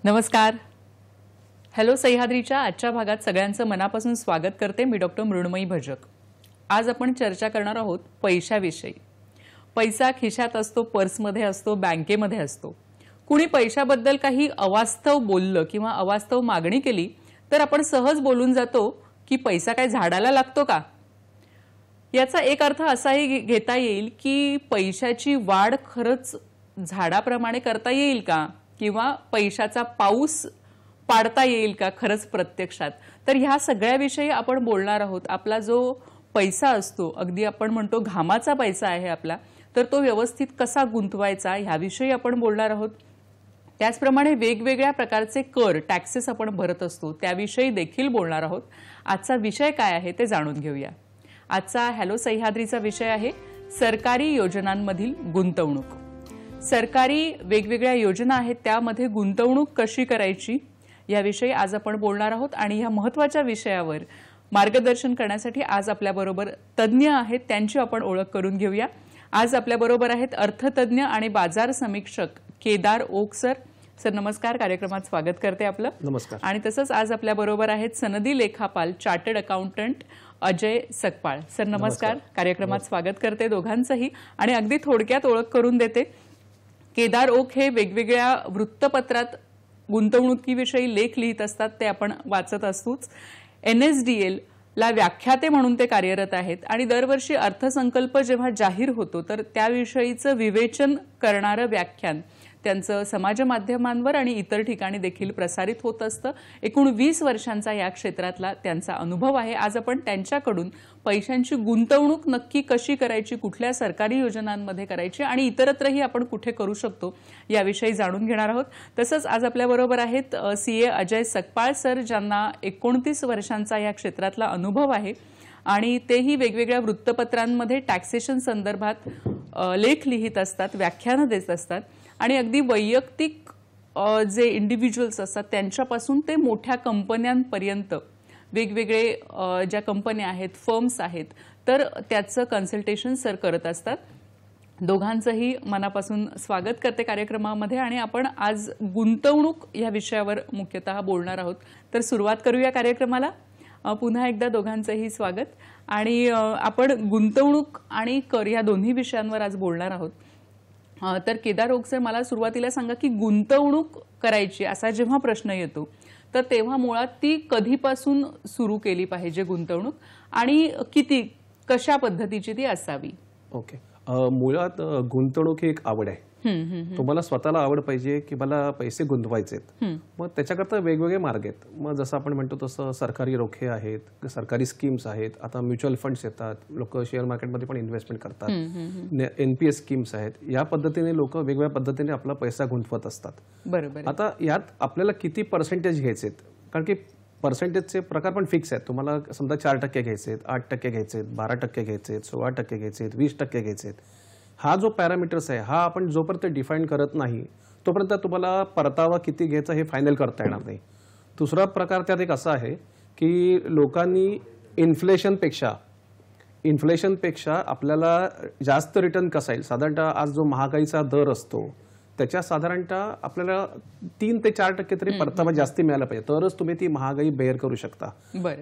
नमस्कार. हॅलो सह्याद्रीच्या आजच्या भागात सगळ्यांचं मनापासून स्वागत करते. मी डॉक्टर मृण्मयी भजक. आज आपण चर्चा करणार आहोत पैशाविषयी. पैसा खिशात असतो, पर्समध्ये असतो, बँकेमध्ये असतो. कुणी पैशाबद्दल काही अवास्तव बोललं किंवा अवास्तव मागणी केली तर आपण सहज बोलून जातो की पैसा काय झाडाला लागतो का. याचा एक अर्थ असाही घेता येईल की पैशाची वाढ खरंच झाडाप्रमाणे करता येईल का, किंवा पैशाचा पाऊस पाडता येईल का खरंच प्रत्यक्षात. तर ह्या सगळ्याविषयी आपण बोलणार आहोत. आपला जो पैसा असतो, अगदी आपण म्हणतो घामाचा पैसा आहे आपला, तर तो व्यवस्थित कसा गुंतवायचा ह्याविषयी आपण बोलणार आहोत. त्याचप्रमाणे वेगवेगळ्या प्रकारचे कर, टॅक्सेस आपण भरत असतो, त्याविषयी देखील बोलणार आहोत. आजचा विषय काय आहे ते जाणून घेऊया. आजचा हॅलो सह्याद्रीचा विषय आहे सरकारी योजनांमधील गुंतवणूक. सरकारी वेगवेगळ्या योजना आहेत, त्यामध्ये गुंतवणूक कशी करायची याविषयी आज आपण बोलणार आहोत. आणि ह्या महत्त्वाच्या विषयावर मार्गदर्शन करण्यासाठी आज आपल्याबरोबर तज्ज्ञ आहेत, त्यांची आपण ओळख करून घेऊया. आज आपल्याबरोबर आहेत अर्थतज्ज्ञ आणि बाजार समीक्षक केदार ओक सर. सर नमस्कार, कार्यक्रमात स्वागत करते आपलं. नमस्कार. आणि तसंच आज आपल्याबरोबर आहेत सनदी लेखापाल chartered accountant Ajay Sakpal. Sir नमस्कार, कार्यक्रमात स्वागत करते दोघांचंही. आणि अगदी थोडक्यात ओळख करून देते. केदार ओक हे वेगवेगळ्या वृत्तपत्रात गुंतवणुकीविषयी लेख लिहित असतात, ते आपण वाचत असतोच. NSDL ला व्याख्याते म्हणून ते कार्यरत आहेत. आणि दरवर्षी अर्थसंकल्प जेव्हा जाहीर होतो तर त्याविषयीचं विवेचन करणारं व्याख्यान त्यांचं समाज माध्यमांवर आणि इतर ठिकाणी देखील प्रसारित होत असतं. एकूण 20 वर्षांचा या क्षेत्रातला त्यांचा अनुभव आहे. आज आपण त्यांच्याकडून पैशांची गुंतवणूक नक्की कशी करायची, कुठल्या सरकारी योजनांमध्ये करायची आणि इतरत्रही आपण कुठे करू शकतो याविषयी जाणून घेणार आहोत. तसंच आज आपल्याबरोबर आहेत CA अजय सकपाळ सर, ज्यांना 29 वर्षांचा या क्षेत्रातला अनुभव आहे आणि तेही वेगवेगळ्या वृत्तपत्रांमध्ये टॅक्सेशन संदर्भात लेख लिहित असतात, व्याख्यानं देत असतात. आणि अगदी वैयक्तिक जे इंडिव्हिज्युअल्स असतात त्यांच्यापासून ते मोठ्या कंपन्यांपर्यंत वेगवेगळे ज्या कंपन्या आहेत, फर्म्स आहेत, तर त्याचं कन्सल्टेशन सर करत असतात. दोघांचंही मनापासून स्वागत करते कार्यक्रमामध्ये. आणि आपण आज गुंतवणूक या विषयावर मुख्यतः बोलणार आहोत. तर सुरुवात करूया कार्यक्रमाला. पुन्हा एकदा दोघांचंही स्वागत. आणि आपण गुंतवणूक आणि कर या दोन्ही विषयांवर आज बोलणार आहोत. तर केदार ओक सर, मला सुरुवातीला सांगा की गुंतवणूक करायची असा जेव्हा प्रश्न येतो तर तेव्हा मुळात ती कधीपासून सुरू केली पाहिजे गुंतवणूक, आणि किती, कशा पद्धतीची ती असावी. ओके. मुळात गुंतवणूक ही एक आवड आहे. तुम्हाला स्वतःला आवड पाहिजे की मला पैसे गुंतवायचे आहेत. मग त्याच्याकरता वेगवेगळे मार्ग आहेत. मग जसं आपण म्हणतो तसं सरकारी रोखे आहेत, सरकारी स्कीम्स आहेत, आता म्युच्युअल फंड्स येतात, लोक शेअर मार्केटमध्ये पण इन्व्हेस्टमेंट करतात, NPS स्कीम्स आहेत. या पद्धतीने लोक वेगवेगळ्या पद्धतीने आपला पैसा गुंतवत असतात. बरोबर. आता यात आपल्याला किती पर्सेंटेज घ्यायचे आहेत, कारण की पर्सेंटेजचे प्रकार पण फिक्स आहेत. तुम्हाला समजा 4% घ्यायचे आहेत, 8% घ्यायचे आहेत, 12% घ्यायचे आहेत, 16% घ्यायचे आहेत, 20% घ्यायचे आहेत. हा जो पॅरामीटर्स आहे हा आपण जोपर्यंत डिफाईन करत नाही तोपर्यंत तुम्हाला परतावा किती घ्यायचा हे फायनल करता येणार नाही. दुसरा प्रकार त्यात एक असा आहे की लोकांनी इन्फ्लेशनपेक्षा आपल्याला जास्त रिटर्न कसा येईल, साधारणतः आज जो महागाईचा दर असतो त्याच्या साधारणतः आपल्याला 3 ते 4% तरी परतावा जास्ती मिळाला पाहिजे, तरच तुम्ही ती महागाई बेअर करू शकता.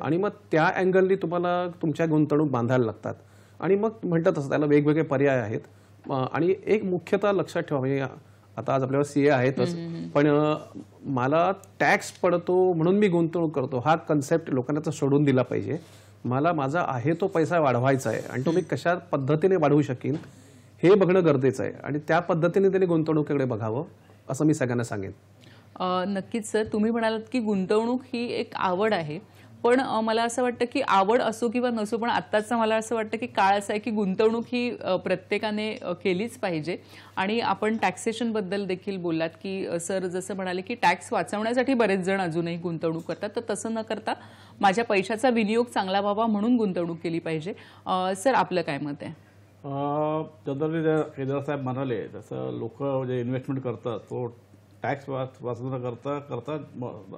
आणि मग त्या अँगलनी तुम्हाला तुमच्या गुंतवणूक बांधायला लागतात. आणि मग म्हणतात असं त्याला वेगवेगळे पर्याय आहेत. आणि एक मुख्यतः लक्षात ठेवा, म्हणजे आता आज आपल्याला CA आहेतच, पण मला टॅक्स पडतो म्हणून मी गुंतवणूक करतो हा कन्सेप्ट लोकांना सोडून दिला पाहिजे. मला माझा आहे तो पैसा वाढवायचा आहे आणि तो मी कशा पद्धतीने वाढवू शकेन हे बघणं गरजेचं आहे. आणि त्या पद्धतीने त्यांनी गुंतवणुकीकडे बघावं असं मी सगळ्यांना सांगेन. नक्कीच सर, तुम्ही म्हणालात की गुंतवणूक ही एक आवड आहे, पण मला असं वाटतं की आवड असो किंवा नसो, पण आत्ताचा मला असं वाटतं की काळ असा आहे की गुंतवणूक ही प्रत्येकाने केलीच पाहिजे. आणि आपण टॅक्सेशनबद्दल देखील बोललात की सर जसं म्हणाले की टॅक्स वाचवण्यासाठी बरेच जण अजूनही गुंतवणूक करतात, तर तसं न करता माझ्या पैशाचा विनियोग चांगला व्हावा म्हणून गुंतवणूक केली पाहिजे. सर आपलं काय मत आहे? जनरली केदार साहेब म्हणाले तसं लोक जे इन्व्हेस्टमेंट करतात तो टॅक्स वाचवणं करतात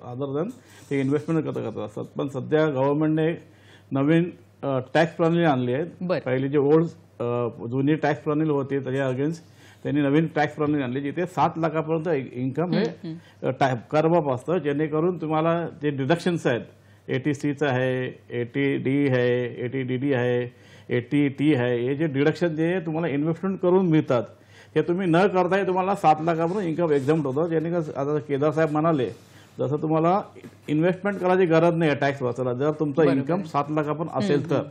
अदर दॅन ते इन्व्हेस्टमेंट करतात असतात. पण सध्या गव्हर्नमेंटने नवीन टॅक्स प्रणाली आणली आहे. पहिली जी ओल्ड जुनी टॅक्स प्रणाली होती त्याच्या अगेन्स्ट त्यांनी नवीन टॅक्स प्रणाली आणली जिथे 7 लाखापर्यंत इन्कम हे करमाफ असतं, जेणेकरून तुम्हाला जे डिडक्शन्स आहेत, ATCचं आहे, ATD आहे, ATDD आहे, ATT आहे, हे जे डिडक्शन जे तुम्हाला इन्व्हेस्टमेंट करून मिळतात हे तुम्ही न करताही तुम्हाला 7 लाखापर्यंत इन्कम एक्झम्प्ट होतं. जेणेकरून आता केदार साहेब म्हणाले जसं तुम्हाला इन्व्हेस्टमेंट करायची गरज नाही आहे टॅक्स वाचायला, जर तुमचं इन्कम 7 लाखापर्यंत असेल तर.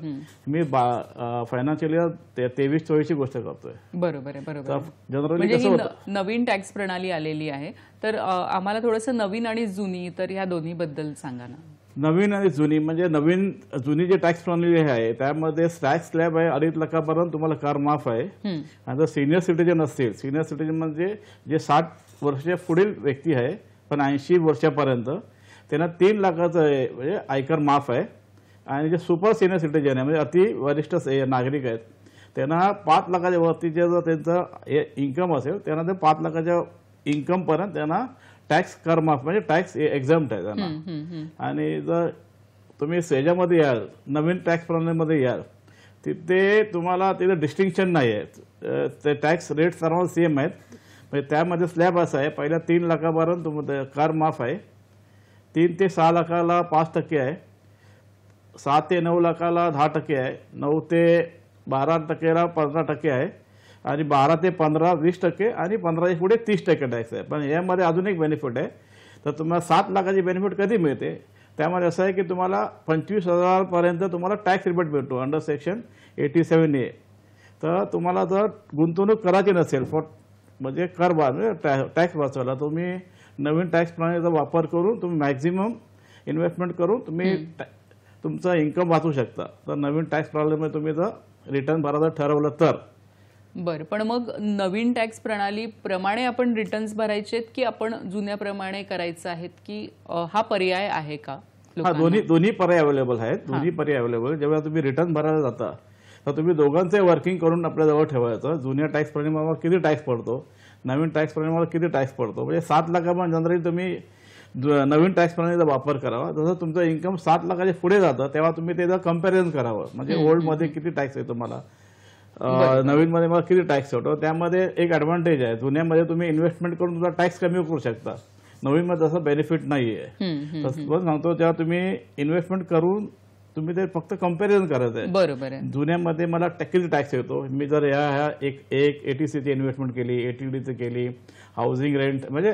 मी फायनान्शियल इयर 23-24 गोष्ट करतोय. बरोबर आहे, बरोबर आहे. जनरली म्हणजे कसं ही होतं, नवीन टॅक्स प्रणाली आलेली आहे, तर आम्हाला थोडंसं नवीन आणि जुनी, तर ह्या दोन्ही बद्दल सांगा ना. नवीन आणि जुनी म्हणजे जुनी जी टॅक्स प्रणाली आहे त्यामध्ये टॅक्स स्लॅब आहे 2.5 लाखापर्यंत तुम्हाला कर माफ आहे. आणि जर सिनियर सिटीजन असतील, सिनियर सिटीजन म्हणजे जे 60 वर्ष पुढील व्यक्ती आहे पण 80 वर्षापर्यंत, त्यांना 3 लाखाचं म्हणजे आयकर माफ आहे. आणि जे सुपर सिनियर सिटीजन आहे म्हणजे अति वरिष्ठ नागरिक आहेत त्यांना 5 लाखाच्या वरतीचे जर त्यांचं इन्कम असेल त्यांना ते 5 लाखाच्या इन्कमपर्यंत त्यांना टॅक्स कर माफ म्हणजे टॅक्स एक्झम्प्ट आहे त्यांना. आणि जर तुम्ही याच्यामध्ये याल, नवीन टॅक्स प्रणालीमध्ये याल, तिथे तुम्हाला तिथे डिस्टिंक्शन नाही आहे, ते टॅक्स रेट सर्व सेम आहेत. म्हणजे त्यामध्ये स्लॅब असा आहे, पहिल्या 3 लाखापर्यंत तुम्हाला कर माफ आहे, 3 ते 6 लाखाला 5% आहे, 6 ते 9 लाखाला 10% आहे, 9 ते 12% 15% आहे, आणि 12 ते 15 20% आणि 15 पुढे 30% टॅक्स आहे. पण यामध्ये अजून एक बेनिफिट आहे, तर तुम्हाला 7 लाखाची बेनिफिट कधी मिळते, त्यामध्ये असं आहे की तुम्हाला 25,000 पर्यंत तुम्हाला टॅक्स रिबेट मिळतो अंडर सेक्शन 87A. तर तुम्हाला जर गुंतवणूक करायची नसेल म्हणजे टॅक्स वाचवायला, तुम्ही नवीन टॅक्स प्रणालीचा वापर करून तुम्ही मॅक्झिमम इन्व्हेस्टमेंट करून तुम्ही तुमचं इन्कम वाचू शकता. तर नवीन टॅक्स प्रणालीमध्ये तुम्ही जर रिटर्न भरायचं ठरवलं तर. बरं, पण मग नवीन टॅक्स प्रणालीप्रमाणे आपण रिटर्न्स भरायचे की आपण जुन्याप्रमाणे करायचं आहेत, की हा पर्याय आहे का? हा, दोन्ही पर्याय अवेलेबल आहेत. दोन्ही पर्याय अवेलेबल. जेव्हा तुम्ही रिटर्न भरायला जाता तर तुम्ही दोघांचे वर्किंग करून आपल्याजवळ ठेवायचं. जुन्या टॅक्स प्रणालीवर किती टॅक्स पडतो, नवीन टॅक्स प्रणालीवर किती टॅक्स पडतो. म्हणजे 7 लाखापर्यंत जनरली तुम्ही नवीन टॅक्स प्रणालीचा वापर करावा. जसं तुमचं इन्कम 7 लाखाच्या पुढे जातं तेव्हा तुम्ही त्याचं कम्पॅरिझन करावं. म्हणजे ओल्डमध्ये किती टॅक्स आहे तुम्हाला, नवीनमध्ये मला किती टॅक्स होतो. त्यामध्ये एक ॲडव्हान्टेज आहे, जुन्यामध्ये तुम्ही इन्व्हेस्टमेंट करून तुमचा टॅक्स कमी करू शकता, नवीनमध्ये तसं बेनिफिट नाही आहे. तसं सांगतो तेव्हा तुम्ही इन्व्हेस्टमेंट करून तुम्ही ते फक्त कम्पॅरिझन करायचं आहे. बरोबर आहे. जुन्यामध्ये मला किती टॅक्स येतो, मी जर ह्या एक ATCची इन्व्हेस्टमेंट केली, ATDची केली, हाऊसिंग रेंट म्हणजे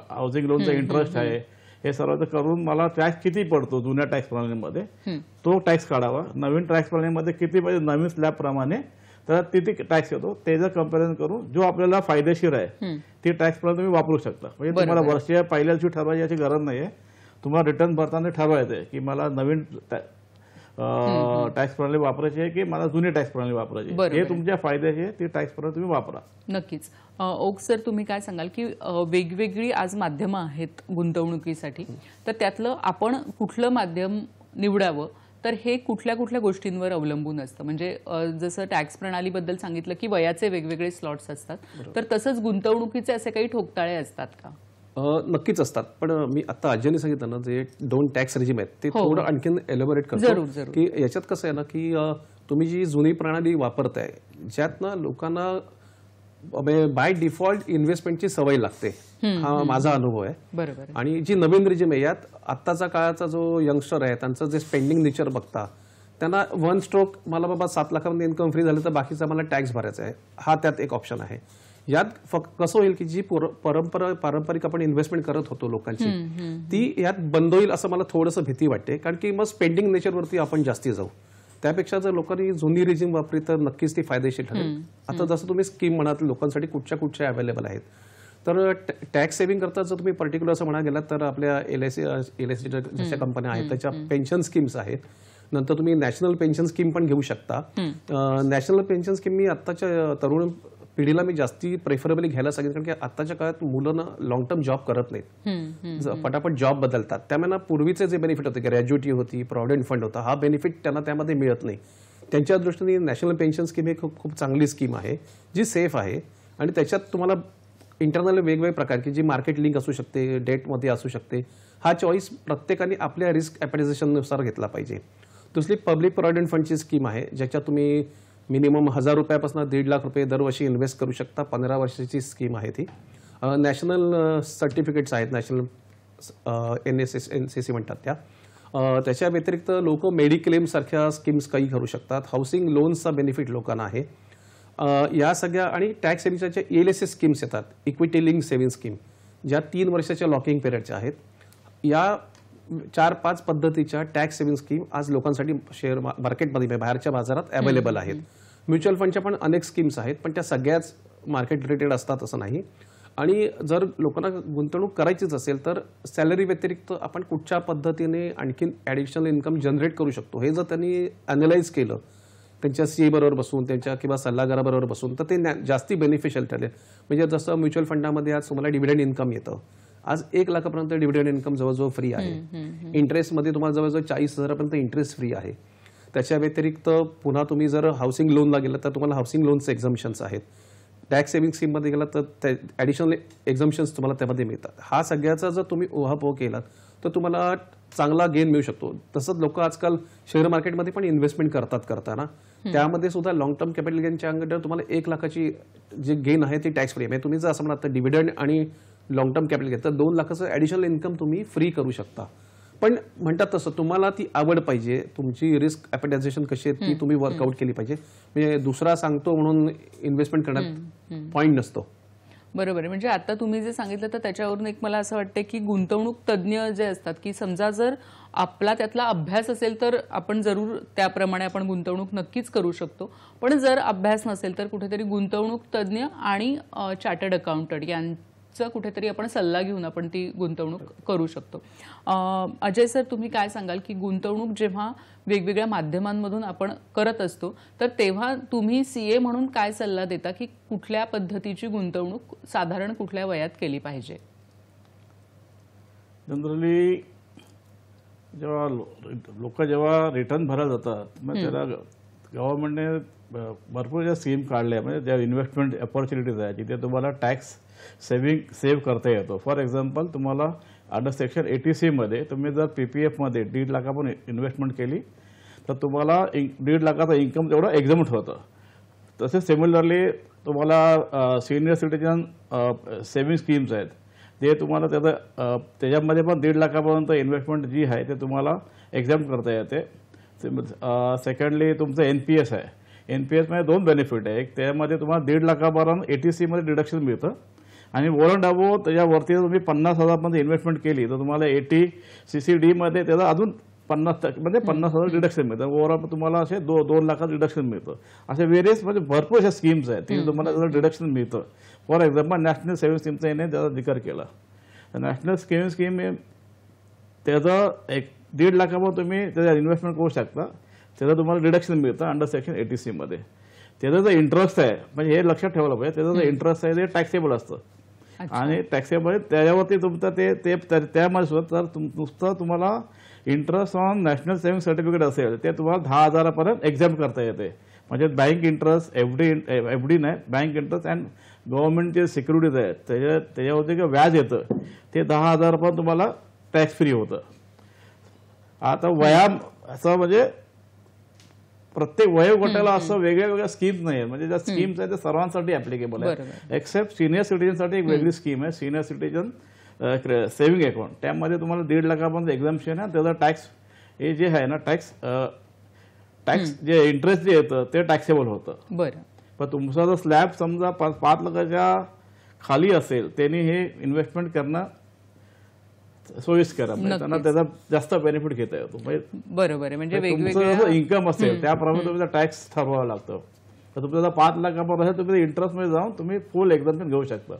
हाऊसिंग लोनचा इंटरेस्ट आहे, हे सर्व करून मला टॅक्स किती पडतो जुन्या टॅक्स प्रणालीमध्ये तो टॅक्स काढावा. नवीन टॅक्स प्रणालीमध्ये किती पाहिजे नवीन स्लॅबप्रमाणे तर किती टॅक्स येतो त्याचं कम्पॅरिझन करून जो आपल्याला फायदेशीर आहे ती टॅक्स प्रणाली तुम्ही वापरू शकता. म्हणजे तुम्हाला वर्ष पहिल्या दिवशी ठरवायची याची गरज नाहीये, तुम्हाला रिटर्न भरताना ठरवायचं आहे की मला नवीन टॅक्स प्रणाली वापरायची आहे की मला जुनी टॅक्स प्रणाली वापरायची, हे तुमच्या फायद्याची आहे, ती टॅक्स प्रणाली तुम्ही वापरा. नक्कीच. ओक सर, तुम्ही काय सांगाल की वेगवेगळी आज माध्यमं आहेत गुंतवणुकीसाठी, तर त्यातलं आपण कुठलं माध्यम निवडावं, तर हे कुठल्या कुठल्या गोष्टींवर अवलंबून असतं. म्हणजे जसं टॅक्स प्रणालीबद्दल सांगितलं की वयाचे वेगवेगळे स्लॉट्स असतात, तर तसंच गुंतवणुकीचे असे काही ठोकताळे असतात का? नक्कीच असतात. पण मी आता अजयने सांगितलं ना, जे 2 टॅक्स रेजिम आहेत ते थोडं आणखीन एलॅबोरेट करतो की याच्यात कसं आहे ना की तुम्ही जी जुनी प्रणाली वापरताय ज्यात ना लोकांना बाय डिफॉल्ट इन्व्हेस्टमेंटची सवय लागते, हा माझा अनुभव आहे. बरोबर. आणि जी नवीन रेजिम आहे यात आत्ताचा काळाचा जो यंगस्टर आहे त्यांचं जे स्पेंडिंग नेचर बघता त्यांना वन स्ट्रोक मला बाबा 7 लाखापर्यंत इन्कम फ्री झालं तर बाकीचा मला टॅक्स भरायचा आहे, हा त्यात एक ऑप्शन आहे. यात कसं होईल की जी पारंपरिक आपण इन्व्हेस्टमेंट करत होतो लोकांची ती यात बंद होईल असं मला थोडंसं भीती वाटते. कारण की मग स्पेंडिंग नेचरवरती आपण जास्ती जाऊ. त्यापेक्षा जर लोकांनी जुनी रेजिम वापरली तर नक्कीच ती फायदेशीर ठरेल. आता जसं तुम्ही स्कीम म्हणाल लोकांसाठी कुठच्या अवेलेबल आहेत, तर टॅक्स सेव्हिंग करता जर तुम्ही पर्टिक्युलर असं म्हणा गेलात तर आपल्या LIC जशा कंपन्या आहेत त्याच्या पेन्शन स्कीम्स आहेत. नंतर तुम्ही नॅशनल पेन्शन स्कीम पण घेऊ शकता. नॅशनल पेन्शन स्कीम मी आत्ताच्या तरुण पिढीला मी जास्ती प्रेफरेबली घ्यायला सांगितलं, कारण की आत्ताच्या काळात मुलं लॉंग टर्म जॉब करत नाहीत, पटापट जॉब बदलतात. त्यामुळे पूर्वीचे जे बेनिफिट होते, ग्रॅज्युटी होती, प्रॉव्हिडंट फंड होता, हा बेनिफिट त्यांना त्यामध्ये मिळत नाही. त्यांच्या दृष्टीने नॅशनल पेन्शन स्कीम ही खूप चांगली स्कीम आहे जी सेफ आहे. आणि त्याच्यात तुम्हाला इंटरनल वेगवेगळे प्रकार की जी मार्केट लिंक असू शकते, डेटमध्ये असू शकते, हा चॉईस प्रत्येकाने आपल्या रिस्क ॲपेटायझेशननुसार घेतला पाहिजे. दुसरी पब्लिक प्रॉव्हिडंट फंडची स्कीम आहे ज्याच्यात तुम्ही मिनिमम 1000 रुपयापासून 1.5 लाख रुपये दरवर्षी इन्व्हेस्ट करू शकता. 15 वर्षाची स्कीम आहे ती. नॅशनल सर्टिफिकेट्स आहेत, नॅशनल NSS NCC म्हणतात त्या. त्याच्या व्यतिरिक्त लोक मेडिक्लेम सारख्या स्कीम्स काही करू शकतात. हाऊसिंग लोन्सचा बेनिफिट लोकांना आहे. या सगळ्या आणि टॅक्स सेव्हिंग्सच्या ELSS स्कीम्स येतात, इक्विटी लिंक सेव्हिंग स्कीम, ज्या 3 वर्षाच्या लॉकिंग पिरियडच्या आहेत. या 4-5 पद्धतीच्या टॅक्स सेव्हिंग स्कीम आज लोकांसाठी शेअर मार्केटमध्ये बाहेरच्या बाजारात अवेलेबल आहेत. म्युच्युअल फंडच्या पण अनेक स्कीम्स आहेत, पण त्या सगळ्याच मार्केट रिलेटेड असतात असं नाही. आणि जर लोकांना गुंतवणूक करायचीच असेल तर सॅलरी व्यतिरिक्त आपण कुठच्या पद्धतीने आणखीन ॲडिशनल इन्कम जनरेट करू शकतो हे जर त्यांनी अॅनलाइज केलं त्यांच्या CA बरोबर बसून, त्यांच्या किंवा सल्लागाराबरोबर बसून, तर ते जास्ती बेनिफिशियल ठरेल. म्हणजे जसं म्युच्युअल फंडामध्ये आज तुम्हाला डिव्हिडंड इन्कम येतं. आज 1 लाखापर्यंत डिव्हिडंड इन्कम जवळजवळ फ्री आहे. इंटरेस्टमध्ये तुम्हाला जवळजवळ 40,000पर्यंत इंटरेस्ट फ्री आहे. त्याच्या व्यतिरिक्त पुन्हा तुम्ही जर हाऊसिंग लोनला गेलं तर तुम्हाला हाऊसिंग लोनचे एक्झम्पशन्स आहेत. टॅक्स सेव्हिंग स्कीममध्ये गेलात तर ॲडिशनल एक्झम्पशन्स तुम्हाला त्यामध्ये मिळतात. हा सगळ्याचा जर तुम्ही उहापोह केलात तर तुम्हाला चांगला गेन मिळू शकतो. तसंच लोक आजकाल शेअर मार्केटमध्ये पण इन्व्हेस्टमेंट करताना त्यामध्ये सुद्धा लॉंग टर्म कॅपिटल गेनच्या अंडर तुम्हाला 1 लाखाची जे गेन आहे ती टॅक्स फ्री आहे. तुम्ही जर असं म्हणा तर डिव्हिडंड आणि लॉंग टर्म कॅपिटल गेन तर 2 लाखाचं ॲडिशनल इन्कम तुम्ही फ्री करू शकता. पण म्हणतात तसं तुम्हाला ती आवड पाहिजे, तुमची रिस्क ॲपेटायझेशन कशी आहे ती तुम्ही वर्कआउट केली पाहिजे. म्हणजे दुसरा सांगतो म्हणून इन्व्हेस्टमेंट करण्यात पॉईंट नसतो. बरोबर आहे. म्हणजे आता तुम्ही जे सांगितलं तर त्याच्यावरून एक मला असं वाटतं की गुंतवणूक तज्ज्ञ जे असतात की समजा जर आपला त्यातला अभ्यास असेल तर आपण जरूर त्याप्रमाणे आपण गुंतवणूक नक्कीच करू शकतो. पण जर अभ्यास नसेल तर कुठेतरी गुंतवणूक तज्ज्ञ आणि चार्टर्ड अकाउंटंट यांचा कुठेतरी आपण सल्ला घेऊन आपण ती गुंतवणूक करू शकतो. अजय सर, तुम्ही काय सांगाल की गुंतवणूक जेव्हा वेगवेगळ्या माध्यमांमधून आपण करत असतो तर तेव्हा तुम्ही CA म्हणून काय सल्ला देता की कुठल्या पद्धतीची गुंतवणूक साधारण कुठल्या वयात केली पाहिजे? जनरली जेव्हा लोक जेव्हा रिटर्न भरायला जातात मग त्याला गव्हर्नमेंटने भरपूर ज्या स्कीम काढल्या, म्हणजे ज्या इन्व्हेस्टमेंट अपॉर्च्युनिटीज आहेत जिथे तुम्हाला टॅक्स सेव्ह करता येतो. फॉर एक्झाम्पल, तुम्हाला अंडर सेक्शन 80C मध्ये तुम्ही जर PPF मध्ये 1.5 लाखापर्यंत इन्व्हेस्टमेंट केली तर तुम्हाला 1.5 लाखाचा इन्कम तेवढं एक्झम्प्ट होतं. तसेच सिमिलरली तुम्हाला सिनियर सिटीजन सेव्हिंग स्कीम्स आहेत ते तुम्हाला त्याच्यामध्ये पण 1.5 लाखापर्यंत इन्व्हेस्टमेंट जी आहे ते तुम्हाला एक्झाम्प्ट करता येते. सेकंडली तुमचं NPS आहे. NPS मध्ये 2 बेनिफिट आहे. एक त्यामध्ये तुम्हाला 1.5 लाखापर्यंत 80C मध्ये डिडक्शन मिळतं आणि वॉरंट अबो त्याच्यावरती तुम्ही 50,000 मध्ये इन्व्हेस्टमेंट केली तर तुम्हाला 80 CCD मध्ये त्याचा अजून 50% म्हणजे 50,000 डिडक्शन मिळतं. ओव्हरऑल तुम्हाला असे 2 लाखाचं डिडक्शन मिळतं. असे व्हेरियस म्हणजे भरपूर अशा स्कीम्स आहेत ती तुम्हाला त्याचं डिडक्शन मिळतं. फॉर एक्झाम्पल, नॅशनल सेव्हिंग स्कीमचा याने त्याचा जिकर केला. नॅशनल सेव्हिंग स्कीम त्याचं 1.5 लाखावर तुम्ही त्याचा इन्व्हेस्टमेंट करू शकता. त्याचं तुम्हाला डिडक्शन मिळतं अंडर सेक्शन 80C मध्ये. त्याचा जो इंटरेस्ट आहे, म्हणजे हे लक्षात ठेवलं पाहिजे, त्याचा जो इंटरेस्ट आहे ते टॅक्सेबल असतं आणि टॅक्सेबल त्याच्यावरती तुमचं त्यामध्ये सुद्धा तर नुसतं तुम्हाला interest on national saving certificate असेल ते तुम्हाला 10,000 पर्यंत एक्झाम्प्ट करता येते. म्हणजे बँक इंटरेस्ट, एफडी नाही, बँक इंटरेस्ट अँड गव्हर्नमेंटचे सिक्युरिटीज आहेत त्याच्यावरती जे व्याज येतं ते 10,000 पर्यंत तुम्हाला टॅक्स फ्री होतं. आता असं म्हणजे प्रत्येक वयोगटाला असं वेगळ्या वेगळ्या स्कीम्स नाही आहेत. म्हणजे ज्या स्कीम्स आहेत त्या सर्वांसाठी ऍप्लिकेबल आहे. एक्सेप्ट सिनियर सिटीजनसाठी एक वेगळी स्कीम आहे, सिनियर सिटीजन सेव्हिंग अकाउंट. त्यामध्ये तुम्हाला 1.5 लाखापर्यंत एक्झाम्पशन आहे. त्याचा टॅक्स हे जे आहे ना टॅक्स जे इंटरेस्ट जे येतं ते टॅक्सेबल होतं. बरं. पण तुमचा जर स्लॅब समजा 5 लाखाच्या खाली असेल त्यांनी हे इन्व्हेस्टमेंट करणं सोयीस्कर आहे. त्यांना त्याचा जास्त बेनिफिट घेता येतो. बरोबर आहे. म्हणजे वेगवेगळं इन्कम असेल त्याप्रमाणे तुम्ही टॅक्स ठरवावं लागतं. तर तुमचा जर 5 लाखापर्यंत असेल तुम्ही इंटरेस्टमध्ये जाऊन तुम्ही फुल एक्झाम्पशन घेऊ शकता.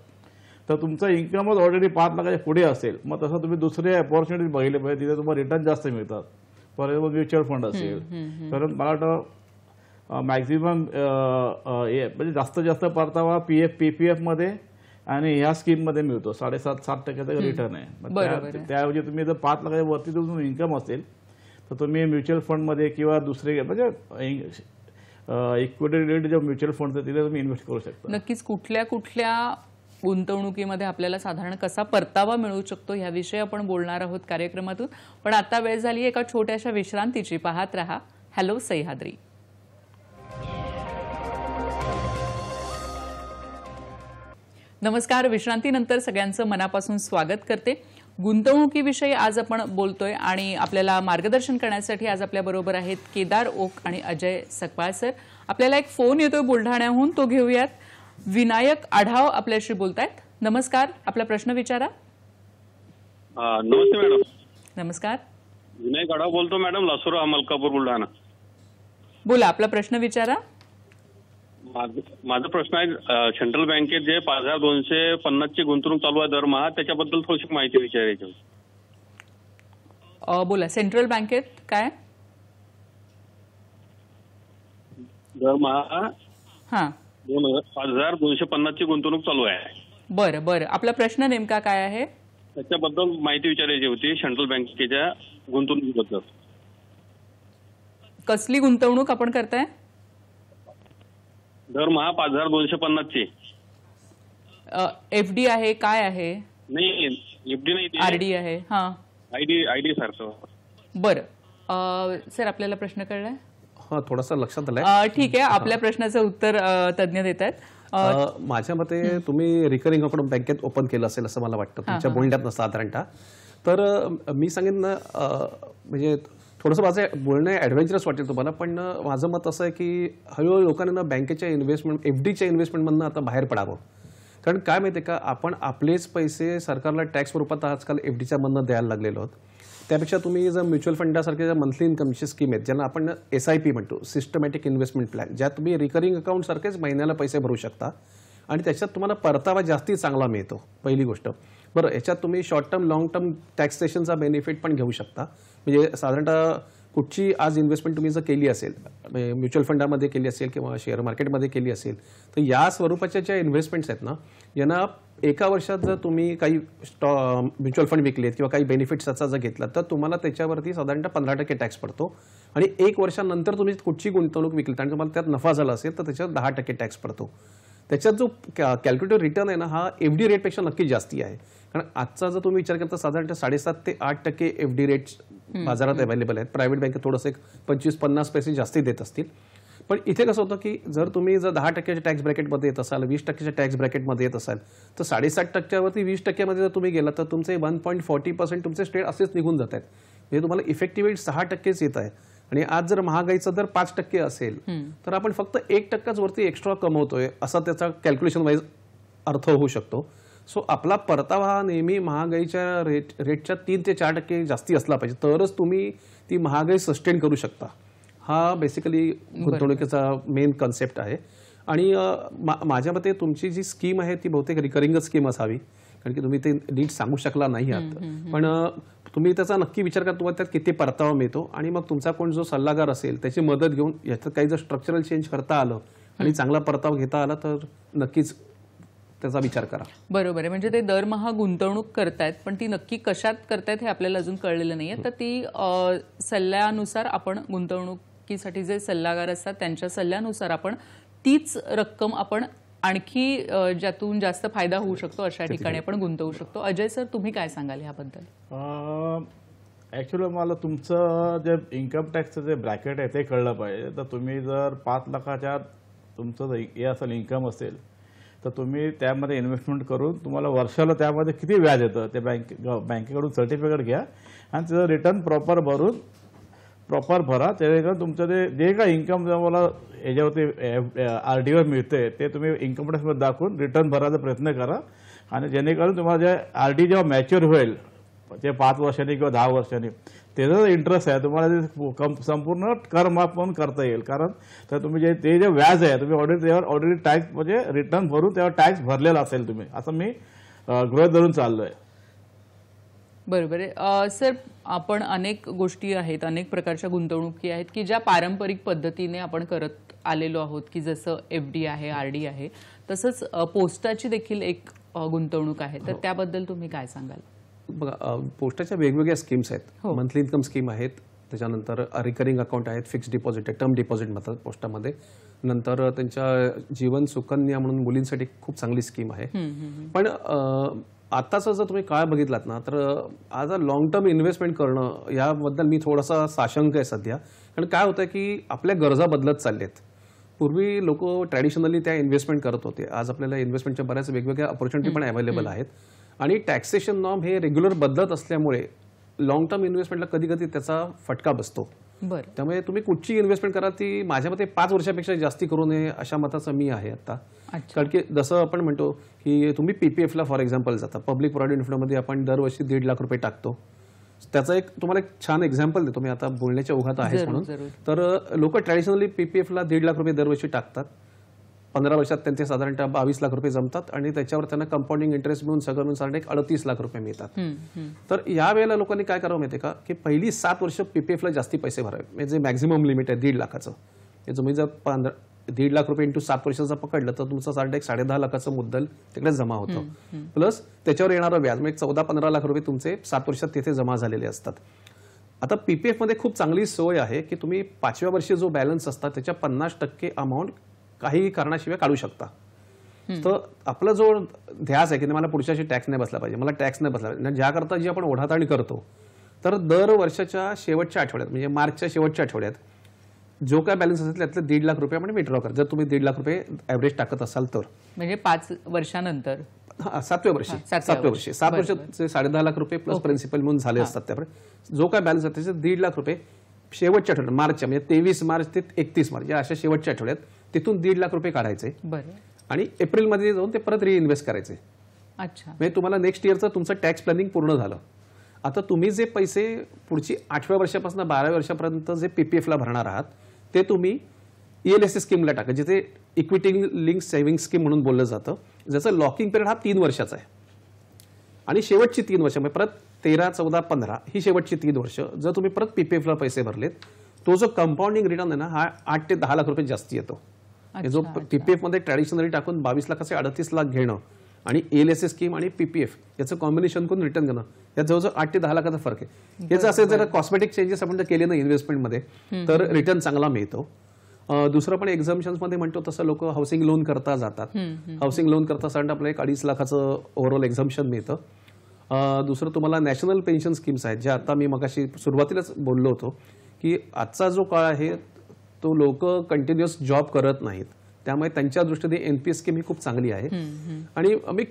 तर तुमचा इन्कमच ऑलरेडी 5 लाखाच्या पुढे असेल मग तसं तुम्ही दुसरे अपॉर्च्युनिटी बघितले पाहिजे तिथे तुम्हाला रिटर्न जास्त मिळतात. फॉर एक्झाम्पल म्युच्युअल फंड असेल कारण मला वाटतं मॅक्झिमम म्हणजे जास्तीत जास्त परतावा PPF मध्ये आणि ह्या स्कीम मध्ये मिळतो. 7.5-7% रिटर्न आहे. त्याऐवजी तुम्ही जर 5 लाखाच्या वरती तुमचं इन्कम असेल तर तुम्ही म्युच्युअल फंडमध्ये किंवा दुसरे म्हणजे इक्विटी रिलेटेड जे म्युच्युअल फंड तिथे तुम्ही इन्व्हेस्ट करू शकता. नक्कीच कुठल्या गुंतवणुकीमध्ये आपल्याला साधारण कसा परतावा मिळू शकतो याविषयी आपण बोलणार आहोत कार्यक्रमातून. पण आता वेळ झाली एका छोट्याशा विश्रांतीची. पाहत रहा हॅलो सह्याद्री. नमस्कार. विश्रांतीनंतर सगळ्यांचं मनापासून स्वागत करते. गुंतवणुकीविषयी आज आपण बोलतोय आणि आपल्याला मार्गदर्शन करण्यासाठी आज आपल्या बरोबर आहेत केदार ओक आणि अजय सकपाळ सर. आपल्याला एक फोन येतोय बुलढाण्याहून, तो घेऊयात. विनायक आढाव आपल्याशी बोलतायत. नमस्कार, आपला प्रश्न विचारा. नमस्ते मॅडम. नमस्कार, विनायक आढाव बोलतो मॅडम, लासुरा मलकापूर बुलढाणा. बोला, आपला प्रश्न विचारा. माझा प्रश्न आहे, सेंट्रल बँकेत जे 5250 ची गुंतवणूक चालू आहे दरमहा, त्याच्याबद्दल थोडीशी माहिती विचारायची होती. बोला, सेंट्रल बँकेत काय दरमहा हां 5250 ची गुंतवणूक चालू आहे. बरं बरं, आपला प्रश्न नेमका काय आहे? त्याच्याबद्दल माहिती विचारायची होती, सेंट्रल बँकेच्या गुंतवणुकीबद्दल. कसली गुंतवणूक आपण करताय? दरमहा 5250 ची. FD आहे, काय आहे? नाही, एफडी नाही, RD आहे. हां, आयडी सारखं. बरं सर, आपल्याला प्रश्न कळलाय? हा, थोडासा लक्षात आलाय. ठीक आहे, आपल्या प्रश्नाचं उत्तर तज्ञ देत आहेत. माझ्या मते तुम्ही रिकरिंग अकाउंट बँकेत ओपन केलं असेल असं मला वाटतं तुमच्या बोलण्यात साधारणतः. तर मी सांगेन ना, म्हणजे थोडंसं माझं बोलणं ॲडव्हेंचरस वाटेल तुम्हाला, पण माझं मत असं आहे की हळूहळू लोकांना बँकेच्या इन्व्हेस्टमेंट, FDच्या इन्व्हेस्टमेंटमधनं आता बाहेर पडावं. कारण काय माहिती आहे का, आपण आपलेच पैसे सरकारला टॅक्स स्वरूपात आजकाल FDच्या मधनं द्यायला लागलेलो आहोत. त्यापेक्षा तुम्ही जर म्युच्युअल फंडासारख्या ज्या मंथली इन्कमची स्कीम आहेत, ज्यांना आपण SIP म्हणतो, सिस्टमॅटिक इन्व्हेस्टमेंट प्लॅन, ज्यात तुम्ही रिकरिंग अकाउंटसारखेच महिन्याला पैसे भरू शकता आणि त्याच्यात तुम्हाला परतावा जास्ती चांगला मिळतो. पहिली गोष्ट. बरं, याच्यात तुम्ही शॉर्ट टर्म, लॉंग टर्म टॅक्सेशनचा बेनिफिट पण घेऊ शकता. म्हणजे साधारणतः कुठची आज इन्व्हेस्टमेंट तुम्ही जर केली असेल, म्युच्युअल फंडामध्ये केली असेल किंवा शेअर मार्केटमध्ये केली असेल, तर या स्वरूपाच्या ज्या इन्व्हेस्टमेंट्स आहेत ना, यांना एका वर्षात जर तुम्ही काही म्युच्युअल फंड विकलेत किंवा काही बेनिफिट्स त्याचा जर घेतला, तर तुम्हाला त्याच्यावरती साधारणतः 15% टॅक्स पडतो. आणि 1 वर्षानंतर तुम्ही कुठची गुंतवणूक विकली आणि तुम्हाला त्यात नफा झाला असेल तर त्याच्यावर 10% टॅक्स पडतो. त्याच्यात जो कॅल्क्युलेटेड रिटर्न आहे ना, हा FD रेटपेक्षा नक्की जास्ती आहे. कारण आजचा जर तुम्ही विचार करता, साधारणतः 7.5 ते 8% FD रेट्स बाजारात अवेलेबल आहेत. प्रायव्हेट बँकेत थोडंसं 25-50 पैसे जास्ती देत असतील. पण इथे कसं होतं की जर तुम्ही 10%च्या टॅक्स ब्रॅकेटमध्ये येत असाल, 20%च्या टॅक्स ब्रॅकेटमध्ये येत असाल, तर 7.5%वरती 20%मध्ये जर तुम्ही गेला तर तुमचे 1.40% तुमचे स्टेट असेच निघून जात आहेत. म्हणजे तुम्हाला इफेक्टिव्ह रेट 6%च येत आहे. आणि आज जर महागाईचा दर 5% असेल तर आपण फक्त 1%च वरती एक्स्ट्रा कमवतोय, असा त्याचा कॅल्क्युलेशन वाईज अर्थ होऊ शकतो. सो आपला परतावा हा नेहमी महागाईच्या रेटच्या 3 ते 4% जास्ती असला पाहिजे, तरच तुम्ही ती महागाई सस्टेन करू शकता. हा बेसिकली गुंतवणुकीचा मेन कन्सेप्ट आहे. आणि माझ्या मते तुमची जी स्कीम आहे ती बहुतेक रिकरिंगच स्कीम असावी, कारण की तुम्ही ते नीट सांगू शकला नाही आहात. पण तुम्ही त्याचा नक्की विचार करा, तुम्हाला त्यात किती परतावा मिळतो, आणि मग तुमचा कोण जो सल्लागार असेल त्याची मदत घेऊन याच्यात काही जर स्ट्रक्चरल चेंज करता आलं आणि चांगला परतावा घेता आला तर नक्कीच त्याचा विचार करा. बरोबर आहे. म्हणजे ते दरमहा गुंतवणूक करतायत, पण ती नक्की कशात करतायत हे आपल्याला अजून कळलेलं नाहीये. तर ती सल्ल्यानुसार आपण, गुंतवणुकीसाठी जे सल्लागार असतात त्यांच्या सल्ल्यानुसार आपण तीच रक्कम आपण आणखी ज्यातून जास्त फायदा होऊ शकतो अशा ठिकाणी आपण गुंतवू शकतो. अजय सर, तुम्ही काय सांगाल याबद्दल? ॲक्च्युली मला तुमचं जे इन्कम टॅक्सचं जे ब्रॅकेट आहे ते कळलं पाहिजे. तर तुम्ही जर 5 लाखाच्या तुमचं हे असेल, इन्कम असेल, तर तुम्ही त्यामध्ये इन्व्हेस्टमेंट करून तुम्हाला वर्षाला त्यामध्ये किती व्याज येतं ते बँकेकडून सर्टिफिकेट घ्या आणि त्याचं रिटर्न प्रॉपर भरा. त्याच्याकडे तुमचं जे काही इन्कम तुम्हाला याच्यावरती RDवर मिळते ते तुम्ही इन्कम टॅक्समध्ये दाखवून रिटर्न भरायचा प्रयत्न करा. आणि जेणेकरून तुम्हाला जे RD जेव्हा मॅच्युअर होईल, ते 5 वर्षांनी किंवा 10 वर्षांनी, त्याचा इंटरेस्ट आहे तुम्हाला ते संपूर्ण कर माफ म्हणून करता येईल. कारण तर तुम्ही ते जे व्याज आहे तुम्ही ऑलरेडी टॅक्स म्हणजे रिटर्न भरून त्यावर टॅक्स भरलेला असेल तुम्ही, असं मी गृहीत धरून चाललोय. बरोबर आहे. सर, आपण अनेक गोष्टी आहेत, अनेक प्रकारच्या गुंतवणुकी आहेत की ज्या पारंपरिक पद्धतीने आपण करत आलेलो आहोत, की जसं FD आहे, RD आहे, तसंच पोस्टाची देखील एक गुंतवणूक आहे. तर त्याबद्दल तुम्ही काय सांगाल? बघा, पोस्टाच्या वेगवेगळ्या स्कीम्स आहेत. मंथली इन्कम स्कीम आहेत, त्याच्यानंतर रिकरिंग अकाउंट आहेत, फिक्स्ड डिपॉझिट आहे, टर्म डिपॉझिट म्हणतात पोस्टामध्ये. नंतर त्यांच्या जीवन सुकन्या म्हणून मुलींसाठी खूप चांगली स्कीम आहे. पण आताचा जर तुम्ही काळ बघितलात ना, तर आज लॉंग टर्म इन्व्हेस्टमेंट करणं याबद्दल मी थोडासा साशंक आहे सध्या. कारण काय होतं की आपल्या गरजा बदलत चालल्यात. पूर्वी लोक ट्रॅडिशनली त्या इन्व्हेस्टमेंट करत होते. आज आपल्याला इन्व्हेस्टमेंटच्या बऱ्याच वेगवेगळ्या ऑपॉर्च्युनिटी पण अवेलेबल आहेत आणि टॅक्सेशन नॉर्म हे रेग्युलर बदलत असल्यामुळे लॉंग टर्म इन्व्हेस्टमेंटला कधी कधी त्याचा फटका बसतो. बरं. त्यामुळे तुम्ही कुठची इन्व्हेस्टमेंट करा ती माझ्या मते 5 वर्षापेक्षा जास्ती करू नये अशा मताचा मी आहे आता. कारण की जसं आपण म्हणतो की तुम्ही पीपीएफला फॉर एक्झाम्पल जाता, पब्लिक प्रॉव्हिडंट फंडमध्ये आपण दरवर्षी 1.5 लाख रुपये टाकतो. त्याचा एक तुम्हाला एक छान एक्झाम्पल देतो मी, आता बोलण्याच्या ओघात आहेच म्हणून. तर लोक ट्रॅडिशनली पीपीएफला 1.5 लाख रुपये दरवर्षी टाकतात. 15 वर्षात त्यांचे साधारणतः 22 लाख रुपये जमतात आणि त्याच्यावर त्यांना कंपाऊंडिंग इंटरेस्ट मिळून सगळं मिळून साधारण 38 लाख रुपये मिळतात. तर या वेळेला लोकांनी काय करावं माहिती का, की पहिली 7 वर्ष पीपीएफला जास्ती पैसे भरावे. म्हणजे जे मॅक्झिमम लिमिट आहे 1.5 लाखाचं, हे तुम्ही जर 1.5 लाख रुपये इंटू 7 वर्षाचं पकडलं तर तुमचं साधारण 10.5 लाखाचं मुद्दल तिकडे जमा होतं. प्लस त्याच्यावर येणारं व्याज म्हणजे 14-15 लाख रुपये तुमचे 7 वर्षात तिथे जमा झालेले असतात. आता पीपीएफमध्ये खूप चांगली सोय आहे की तुम्ही 5व्या वर्षी जो बॅलन्स असतात त्याच्या 50% अमाऊंट काही कारणाशिवाय काढू शकता. तर आपला जो ध्यास आहे की मला पुढच्या वर्षी टॅक्स नाही बसला पाहिजे, मला टॅक्स नाही बसला पाहिजे, ज्याकरता जी आपण ओढाताण करतो, तर दर वर्षाच्या शेवटच्या आठवड्यात म्हणजे मार्चच्या शेवटच्या आठवड्यात जो काय बॅलन्स असेल त्यातले 1.5 लाख रुपये आपण विड्रॉ करा. जर तुम्ही 1.5 लाख रुपये ॲव्हरेज टाकत असाल तर म्हणजे 5 वर्षानंतर 7व्या वर्षी 7 वर्षात 10.5 लाख रुपये प्लस प्रिन्सिपल म्हणून झाले असतात. त्यामुळे जो काय बॅलन्स आहे त्याचे 1.5 लाख रुपये शेवटच्या आठवड्यात मार्चच्या म्हणजे 23 मार्च ते 31 मार्च या अशा शेवटच्या आठवड्यात तिथून 1.5 लाख रुपये काढायचे. बरं. आणि एप्रिलमध्ये जाऊन ते परत रिइन्व्हेस्ट करायचे. अच्छा. म्हणजे तुम्हाला नेक्स्ट इयरचं तुमचं टॅक्स प्लॅनिंग पूर्ण झालं. आता तुम्ही जे पैसे पुढची 8व्या वर्षापासून 12व्या वर्षापर्यंत जे पीपीएफला भरणार आहात ते तुम्ही ईएलएसए स्कीमला टाका, जिथे इक्विटी लिंक सेव्हिंग स्कीम म्हणून बोललं जातं, ज्याचं लॉकिंग पिरियड हा 3 वर्षाचा आहे. आणि शेवटची 3 वर्ष म्हणजे परत 13, 14, 15 ही शेवटची 3 वर्ष जर तुम्ही परत पीपीएफला पैसे भरलेत, तो जो कंपाऊंडिंग रिटर्न आहे ना हा 8 ते 10 लाख रुपये जास्ती येतो. जो पीपीएफ मध्ये ट्रॅडिशनली टाकून 22 लाखाचे 38 लाख घेणं आणि एलएसए स्कीम आणि पीपीएफ याचं कॉम्बिनेशन करून रिटर्न घेणं यात जवळजवळ 8 ते 10 लाखाचा फरक आहे. याचं असे जर कॉस्मेटिक चेंजेस आपण जर केले ना इन्व्हेस्टमेंटमध्ये तर रिटर्न चांगला मिळतो. दुसरं पण एक्झाम्पन्स मध्ये म्हणतो तसं लोक हाऊसिंग लोन करता जातात. हाऊसिंग लोन करता साधारण आपल्याला 2.5 लाखाचं ओव्हरऑल एक्झाम्पशन मिळतं. दुसरं तुम्हाला नॅशनल पेन्शन स्कीम्स आहेत ज्या आता मी मगाशी सुरुवातीलाच बोललो होतो की आजचा जो काळ आहे तो लोक कंटिन्युअस जॉब करत नाहीत, त्यामुळे त्यांच्या दृष्टीने एनपीएस स्कीम ही खूप चांगली आहे. आणि मी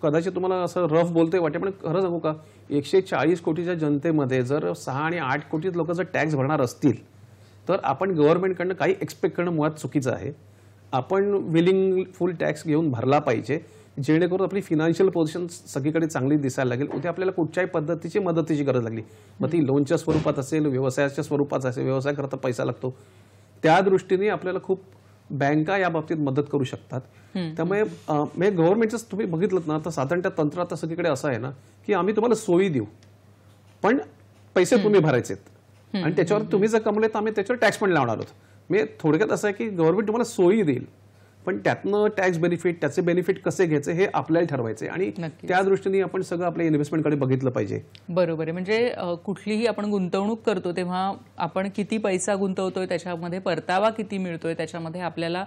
कदाचित तुम्हाला असं रफ बोलतोय वाटे, पण खरं सांगू का 140 कोटीच्या जनतेमध्ये जर 6 आणि 8 कोटी लोक जर टॅक्स भरणार असतील तर आपण गव्हर्नमेंटकडनं काही एक्सपेक्ट करणं मुळात चुकीचं आहे. आपण विलिंग फुल टॅक्स घेऊन भरला पाहिजे जेणेकरून आपली फिनान्शियल पोझिशन सगळीकडे चांगली दिसायला लागेल. उद्या आपल्याला कुठच्याही पद्धतीची मदतीची गरज लागली, मग ती लोनच्या स्वरूपात असेल, व्यवसायाच्या स्वरूपात असेल, व्यवसाय करता पैसा लागतो, त्या दृष्टीने आपल्याला खूप बँका या बाबतीत मदत करू शकतात. त्यामुळे गव्हर्नमेंटचं तुम्ही बघितलं ना तर साधारणतः तंत्र आता सगळीकडे असं आहे ना की आम्ही तुम्हाला सोयी देऊ पण पैसे तुम्ही भरायचेत आणि त्याच्यावर तुम्ही जर कमवले तर आम्ही त्याच्यावर टॅक्स पण लावणार आहोत. म्हणजे थोडक्यात असं आहे की गव्हर्नमेंट तुम्हाला सोयी देईल पण त्यातनं टॅक्स बेनिफिट त्याचे बेनिफिट कसे घ्यायचे हे आपल्याला ठरवायचे आणि त्या दृष्टीने आपण सगळं आपल्या इन्व्हेस्टमेंटकडे बघितलं पाहिजे. बरोबर आहे. म्हणजे कुठलीही आपण गुंतवणूक करतो तेव्हा आपण किती पैसा गुंतवतोय, त्याच्यामध्ये परतावा किती मिळतोय, त्याच्यामध्ये आपल्याला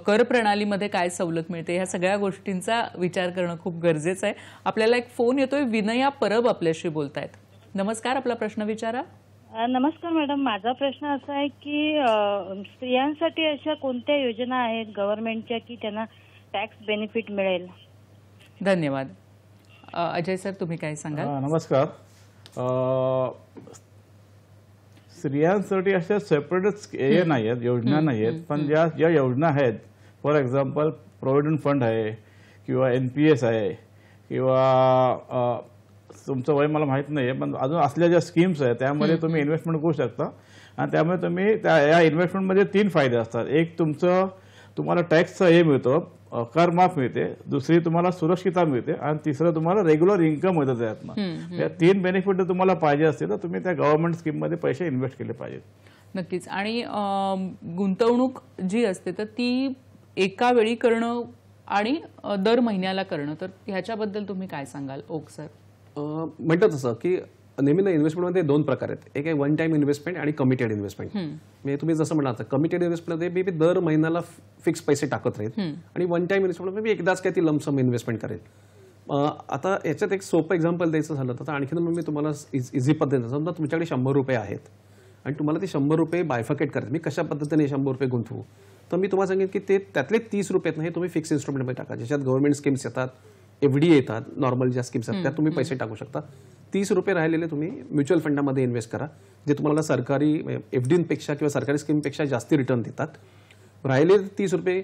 कर प्रणालीमध्ये काय सवलत मिळते, ह्या सगळ्या गोष्टींचा विचार करणं खूप गरजेचं आहे. आपल्याला एक फोन येतोय, विनया परब आपल्याशी बोलतायत. नमस्कार, आपला प्रश्न विचारा. नमस्कार मॅडम, माझा प्रश्न असा आहे की स्त्रियांसाठी अशा कोणत्या योजना आहेत गव्हर्नमेंटच्या की त्यांना टॅक्स बेनिफिट मिळेल? धन्यवाद. अजय सर, तुम्ही काय सांगाल? नमस्कार. स्त्रियांसाठी अशा सेपरेटच हे नाही आहेत, योजना नाही आहेत, पण ज्या योजना आहेत फॉर एक्झाम्पल प्रॉव्हिडंट फंड आहे किंवा एनपीएस आहे किंवा तुमचं वय मला माहित नाही पण अजून असल्या ज्या स्कीम्स आहेत त्यामध्ये तुम्ही इन्व्हेस्टमेंट करू शकता आणि त्यामुळे तुम्ही या इन्व्हेस्टमेंटमध्ये 3 फायदे असतात. एक तुम्हाला टॅक्सचा हे मिळतो, कर माफ मिळते, दुसरी तुम्हाला सुरक्षितता मिळते आणि तिसरं तुम्हाला रेग्युलर इन्कम मिळतं. त्यातनं या 3 बेनिफिट तुम्हाला पाहिजे असतील तर तुम्ही त्या गव्हर्नमेंट स्कीममध्ये पैसे इन्व्हेस्ट केले पाहिजेत. नक्कीच. आणि गुंतवणूक जी असते तर ती एका वेळी करणं आणि दर महिन्याला करणं, तर ह्याच्याबद्दल तुम्ही काय सांगाल ओक सर? म्हणतात तसं की नेहमी इन्व्हेस्टमेंटमध्ये 2 प्रकार आहेत. एक आहे वन टाइम इन्व्हेस्टमेंट आणि कमिटेड इन्व्हेस्टमेंट. म्हणजे तुम्ही जसं म्हणाल कमिटेड इन्व्हेस्टमेंटमध्ये मी दर महिन्याला फिक्स पैसे टाकत राहील आणि वन टाइम इन्व्हेस्टमेंट मी एकदाच काय ती लमसम इन्व्हेस्टमेंट करेल. आता याच्यात एक सोपं एक्झाम्पल द्यायचं झालं तर आणखीन मी तुम्हाला इझी पद्धतीने समजा तुमच्याकडे 100 रुपये आहेत आणि तुम्हाला ते 100 रुपये बायफकेट करायचे, मी कशा पद्धतीने 100 रुपये गुंतवू, तर मी तुम्हाला सांगेन की ते त्यातले 30 रुपये हे तुम्ही फिक्स इन्स्ट्रुमेंटमध्ये टाका, ज्याच्यात गव्हर्नमेंट स्कीम्स येतात, FD येतात, नॉर्मल ज्या स्कीम्स आहेत त्यात तुम्ही पैसे टाकू शकता. 30 रुपये राहिलेले तुम्ही म्युच्युअल फंडामध्ये इन्व्हेस्ट करा, जे तुम्हाला सरकारी FDपेक्षा किंवा सरकारी स्कीमपेक्षा जास्ती रिटर्न देतात. राहिले 30 रुपये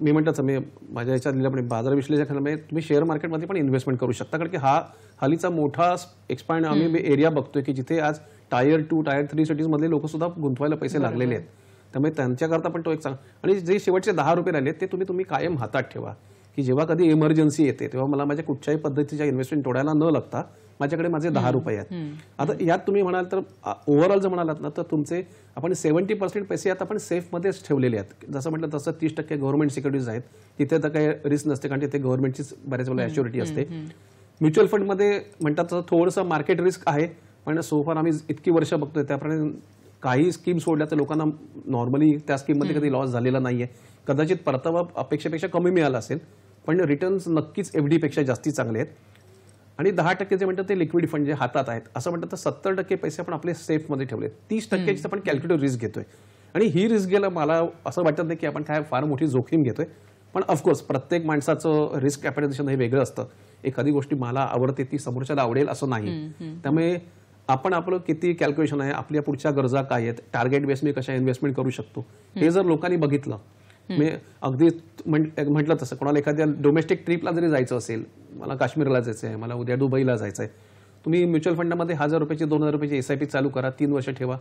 मी म्हणतात मी माझ्या याच्यात लिहिल्याप्रमाणे बाजार विश्लेषकांमध्ये तुम्ही शेअर मार्केटमध्ये पण इन्व्हेस्टमेंट करू शकता, कारण की हा हालीचा मोठा एक्सपांड आम्ही एरिया बघतोय की जिथे आज टायर 2 टायर 3 सिटीजमधले लोक सुद्धा गुंतवायला पैसे लागलेले आहेत. त्यामुळे त्यांच्याकरता पण तो एक आणि जे शेवटचे 10 रुपये राहिले ते तुम्ही कायम हातात ठेवा, की जेव्हा कधी इमर्जन्सी येते तेव्हा मला माझ्या कुठच्याही पद्धतीच्या इन्व्हेस्टमेंट तोडायला न लागता माझ्याकडे माझे 10 रुपये आहेत. आता यात तुम्ही म्हणाल तर ओव्हरऑल जर म्हणालात ना तर तुमचे आपण 70% पैसे आता आपण सेफमध्येच ठेवलेले आहेत. जसं म्हटलं तसं 30% गव्हर्नमेंट सिक्युरिटीज आहेत, तिथे तर काही रिस्क नसते कारण तिथे गव्हर्नमेंटचीच बऱ्याच वेळेला ॲच्युरिटी असते. म्युच्युअल फंडमध्ये म्हणतात तसं थोडंसं मार्केट रिस्क आहे, पण सोफार आम्ही इतकी वर्ष बघतोय त्याप्रमाणे काही स्कीम सोडल्या तर लोकांना नॉर्मली त्या स्कीममध्ये कधी लॉस झालेला नाहीये. कदाचित परतावा अपेक्षेपेक्षा कमी मिळाला असेल, पण रिटर्न्स नक्कीच FDपेक्षा जास्ती चांगले आहेत. आणि 10% जे म्हणतात ते लिक्विड फंड जे हातात आहेत, असं म्हणतात तर 70% पैसे आपण आपले सेफमध्ये ठेवले, 30% आपण कॅल्क्युलेटिव्ह रिस्क घेतोय. आणि ही रिस्क घ्यायला मला असं वाटत नाही की आपण काय फार मोठी जोखीम घेतोय, पण ऑफकोर्स प्रत्येक माणसाचं रिस्क कॅपिटलायझेशन हे वेगळं असतं. एखादी गोष्टी मला आवडते ती समोरच्याला आवडेल असं नाही. त्यामुळे आपण आपलं किती कॅल्क्युलेशन आहे, आपल्या पुढच्या गरजा काय आहेत, टार्गेट बेस मी कशा इन्व्हेस्टमेंट करू शकतो, हे जर लोकांनी बघितलं, मी अगदी म्हटलं तसं कोणाला एखाद्या डोमेस्टिक ट्रिपला जरी जायचं असेल, मला काश्मीरला जायचं आहे, मला उद्या दुबईला जायचं आहे, तुम्ही म्युच्युअल फंडामध्ये 1000 रुपयाची 2000 रुपयाची SIP चालू करा, 3 वर्ष ठेवा.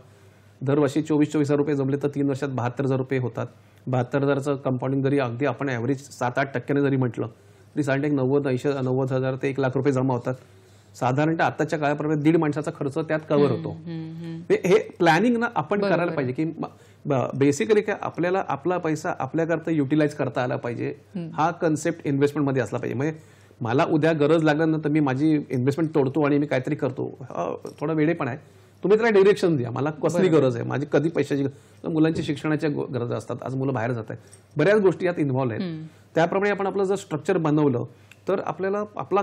दरवर्षी 24,000 रुपये जमले तर 3 वर्षात 72,000 रुपये होतात. 72,000चं कंपाऊंडिंग जरी अगदी आपण ॲव्हरेज 7-8% जरी म्हटलं तरी साधारण 90,000 ते 1,00,000 रुपये जमा होतात. साधारणतः आताच्या काळाप्रमाणे 1.5 माणसाचा खर्च त्यात कव्हर होतो. हे प्लॅनिंग ना आपण करायला पाहिजे की बेसिकली काय आपल्याला आपला पैसा आपल्याकरता युटिलाइज करता आला पाहिजे. हा कन्सेप्ट इन्व्हेस्टमेंटमध्ये असला पाहिजे. म्हणजे मला उद्या गरज लागल्यानंतर मी माझी इन्व्हेस्टमेंट तोडतो आणि मी काहीतरी करतो, थोडा वेळेपण आहे. तुम्ही त्याला डिरेक्शन द्या, मला कसली गरज आहे, माझी कधी पैशाची, मुलांची शिक्षणाच्या गरजा असतात, आज मुलं बाहेर जात आहेत, बऱ्याच गोष्टी यात इन्व्हॉल्व्ह आहेत. त्याप्रमाणे आपण आपलं जर स्ट्रक्चर बनवलं तर आपल्याला आपला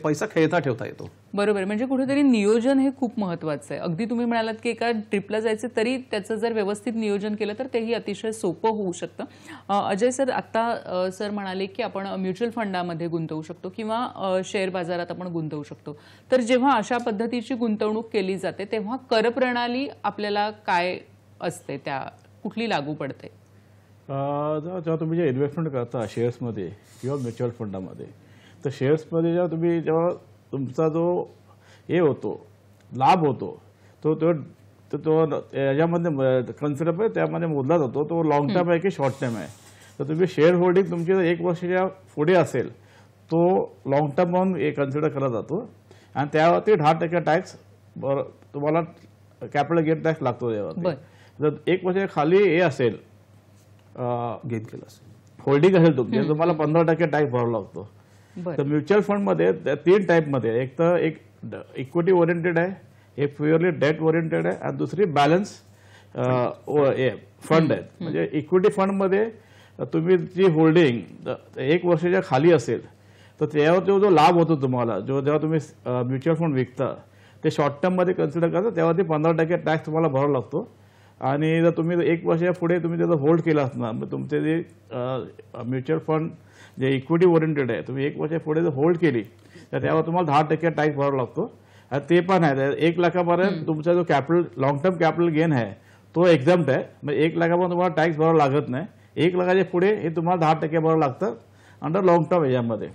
पैसा खेळता ठेवता येतो. बरोबर, म्हणजे कुठेतरी नियोजन हे खूप महत्वाचं आहे. अगदी तुम्ही म्हणालात की एका ट्रिपला जायचं तरी त्याचं जर व्यवस्थित नियोजन केलं तर तेही अतिशय सोपं होऊ शकतं. अजय सर, आता सर म्हणाले की आपण म्युच्युअल फंडामध्ये गुंतवू शकतो किंवा शेअर बाजारात आपण गुंतवू शकतो. तर जेव्हा अशा पद्धतीची गुंतवणूक केली जाते तेव्हा करप्रणाली आपल्याला काय असते, त्या कुठली लागू पडते? जेव्हा तुम्ही जे इन्व्हेस्टमेंट करता शेअर्समध्ये किंवा म्युच्युअल फंडामध्ये, तर शेअर्समध्ये जेव्हा तुमचा जो हे होतो लाभ होतो तो तो तो याच्यामध्ये कन्सिडर त्यामध्ये मोजला जातो, तो लॉंग टर्म आहे की शॉर्ट टर्म आहे. तर तुम्ही शेअर होल्डिंग तुमची 1 वर्षाच्या पुढे असेल तो लॉंग टर्म म्हणून कन्सिडर केला जातो आणि त्यावरती 10% टॅक्स तुम्हाला कॅपिटल गेन टॅक्स लागतो. त्यावरती जर 1 वर्षाच्या खाली हे असेल गेन केलं असेल, होल्डिंग असेल तुमची, तुम्हाला 15% टॅक्स भरावा लागतो. तर म्युच्युअल फंडमध्ये 3 टाईपमध्ये, एक तर एक इक्विटी ओरिएंटेड आहे, एक प्युअरली डेट ओरिएंटेड आहे आणि दुसरी बॅलन्स फंड आहे. म्हणजे इक्विटी फंडमध्ये तुम्ही जी होल्डिंग 1 वर्षाच्या खाली असेल तर त्यावर जो लाभ होतो तुम्हाला, जेव्हा तुम्ही म्युच्युअल फंड विकता ते शॉर्ट टर्ममध्ये कन्सिडर करता, त्यावरती 15% टॅक्स तुम्हाला भरावा लागतो. आणि जर तुम्ही 1 वर्षाच्या पुढे तुम्ही त्याचं होल्ड केलं असणार, मग तुमचे जे म्युच्युअल फंड जे इक्विटी ओरिएंटेड आहे, तुम्ही 1 वर्षाच्या पुढे जर होल्ड केली तर त्यावर तुम्हाला 10% टॅक्स भरावा लागतो. आणि ते पण आहे 1 लाखापर्यंत तुमचा जो capital long term capital gain आहे तो एक्झाम्प्ट आहे. मग 1 लाखापर्यंत तुम्हाला टॅक्स भरावा लागत नाही. 1 लाखाच्या पुढे हे तुम्हाला 10% भरावं लागतं अंडर लॉंग टर्म याच्यामध्ये.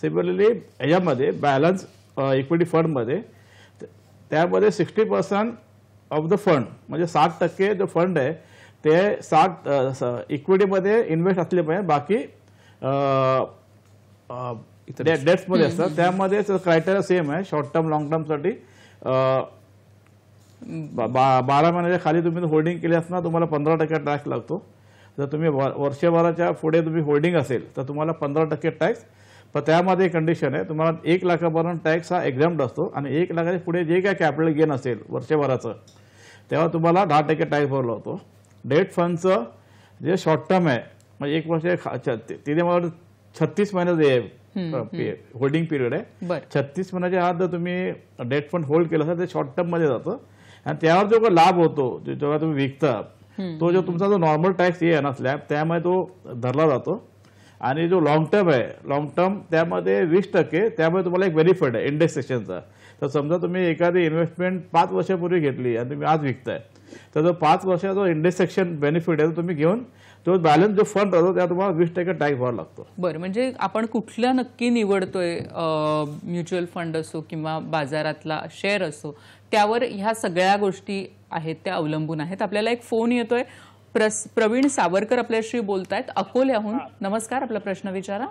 सिमिलरली याच्यामध्ये बॅलन्स इक्विटी फंडमध्ये त्यामध्ये 60% ऑफ द फंड म्हणजे 60% जो फंड आहे ते 60 इक्विटीमध्ये इन्व्हेस्ट असले पाहिजे, बाकी डेट्समध्ये असतात. त्यामध्ये क्रायटेरिया सेम आहे. शॉर्ट टर्म लॉंग टर्मसाठी 12 महिन्याच्या खाली तुम्ही होल्डिंग केली असणार तुम्हाला 15% टॅक्स लागतो. जर तुम्ही वर्षभराच्या पुढे तुम्ही होल्डिंग असेल तर तुम्हाला 15% टॅक्स. पण त्यामध्ये कंडिशन आहे, तुम्हाला 1 लाखापर्यंत टॅक्स हा एक्झाम्प्ट असतो आणि 1 लाखाच्या पुढे जे काय कॅपिटल गेन असेल वर्षभराचं तेव्हा तुम्हाला 10% टॅक्स भरला होतो. डेट फंडचं जे शॉर्ट टर्म आहे म्हणजे 1 वर्ष तिथे मला 36 महिन्याचे होल्डिंग पिरियड आहे. 36 महिन्याच्या आत जर तुम्ही डेट फंड होल्ड केलं असेल ते शॉर्ट टर्ममध्ये जातं आणि त्यावर जो काही लाभ होतो जेव्हा तुम्ही विकता तो जो तुमचा जो नॉर्मल टॅक्स आहे ना स्लॅब त्यामध्ये तो धरला जातो. आणि जो लॉंग टर्म आहे लॉंग टर्म त्यामध्ये 20% त्यामुळे तुम्हाला एक बेनिफिट आहे इंडेक्सेशनचा. तर समजा तुम्ही एखादी इन्व्हेस्टमेंट 5 वर्षापूर्वी घेतली आणि तुम्ही आज विकताय तर जो 5 वर्षाचा जो इंडेक्सेशन बेनिफिट आहे तो तुम्ही घेऊन तो बॅलन्स जो फंड राहतो त्या तुम्हाला 20% टॅक्स भरावा लागतो. बरं, म्हणजे आपण कुठला नक्की निवडतोय, म्युच्युअल फंड असो किंवा बाजारातला शेअर असो, त्यावर ह्या सगळ्या गोष्टी आहेत त्या अवलंबून आहेत. आपल्याला एक फोन येतोय. प्रवीण सावरकर आपल्याशी बोलतायत अकोल्याहून. नमस्कार, आपला प्रश्न विचारा.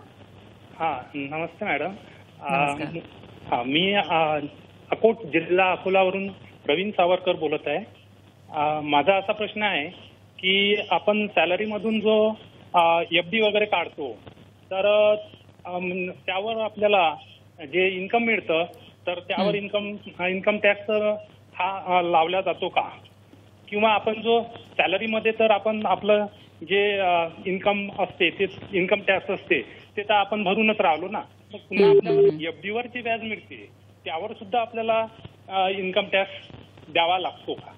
हा नमस्ते मॅडम. नमस्कार. हा मी अकोट जिल्हा अकोलावरून प्रवीण सावरकर बोलत आहे. माझा असा प्रश्न आहे की आपण सॅलरीमधून जो FD वगैरे काढतो तर त्यावर आपल्याला जे इन्कम मिळतं तर त्यावर इन्कम टॅक्स हा लावला जातो का? किंवा आपण जो सॅलरीमध्ये तर आपण आपलं जे इन्कम असते ते इन्कम टॅक्स असते ते तर आपण भरूनच राहिलो ना. तर पुन्हा आपल्याला FDवर जे व्याज मिळते त्यावर सुद्धा आपल्याला इन्कम टॅक्स द्यावा लागतो का?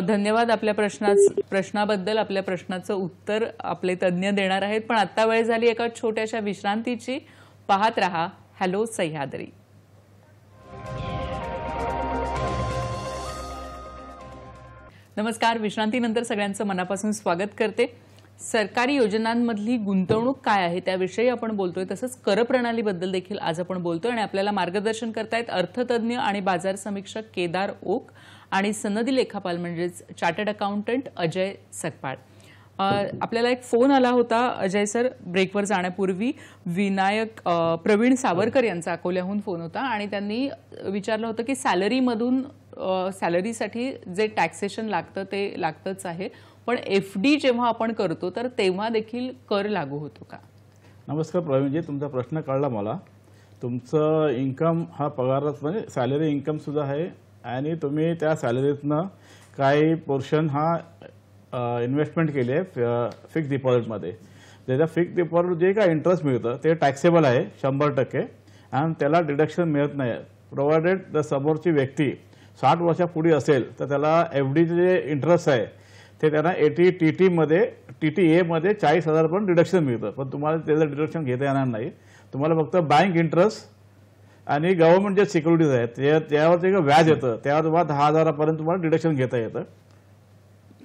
धन्यवाद आपल्या प्रश्नाबद्दल. आपल्या प्रश्नाचं उत्तर आपले तज्ज्ञ देणार आहेत. पण आता वेळ झाली एका छोट्याशा विश्रांतीची. पाहत रहा हॅलो सह्याद्री. नमस्कार. विश्रांतीनंतर सगळ्यांचं मनापासून स्वागत करते. सरकारी योजनांमधली गुंतवणूक काय आहे त्याविषयी आपण बोलतोय. तसंच कर प्रणालीबद्दल देखील आज आपण बोलतोय आणि आपल्याला मार्गदर्शन करतायत अर्थतज्ञ आणि बाजार समीक्षक केदार ओक आणि सनदी लेखापाल म्हणजेच चार्टर्ड अकाउंटंट अजय सकपाळ. आपल्याला एक फोन आला होता अजय सर ब्रेकवर जाण्यापूर्वी. प्रवीण सावरकर यांचा अकोल्याहून फोन होता आणि त्यांनी विचारलं होतं की सॅलरीसाठी जे टॅक्सेशन लागतं ते लागतंच आहे, पण FD जेव्हा आपण करतो तर तेव्हा देखील कर लागू होतो का? नमस्कार प्रवीणजी, तुमचा प्रश्न कळला मला. तुमचं इन्कम हा पगारात म्हणजे सॅलरी इन्कम सुद्धा आहे आणि तुम्ही त्या सॅलरीतनं काही पोर्शन हा इन्व्हेस्टमेंट केली आहे फिक्स डिपॉझिटमध्ये. त्याच्या फिक्स डिपॉझिट जे काय इंटरेस्ट मिळतं ते टॅक्सेबल आहे 100% आणि त्याला डिडक्शन मिळत नाही प्रोव्हायडेड जर समोरची व्यक्ती 60 वर्षापुढे असेल तर त्याला FDचे जे इंटरेस्ट आहे ते त्यांना TTA मध्ये 40,000 पण डिडक्शन मिळतं. पण तुम्हाला त्याचं डिडक्शन घेता येणार नाही. तुम्हाला फक्त बँक इंटरेस्ट आणि गव्हर्नमेंट जे सिक्युरिटीज आहेत त्यावर जे व्याज येतं त्यावर तुम्हाला 10,000 पर्यंत तुम्हाला डिडक्शन घेता येतं.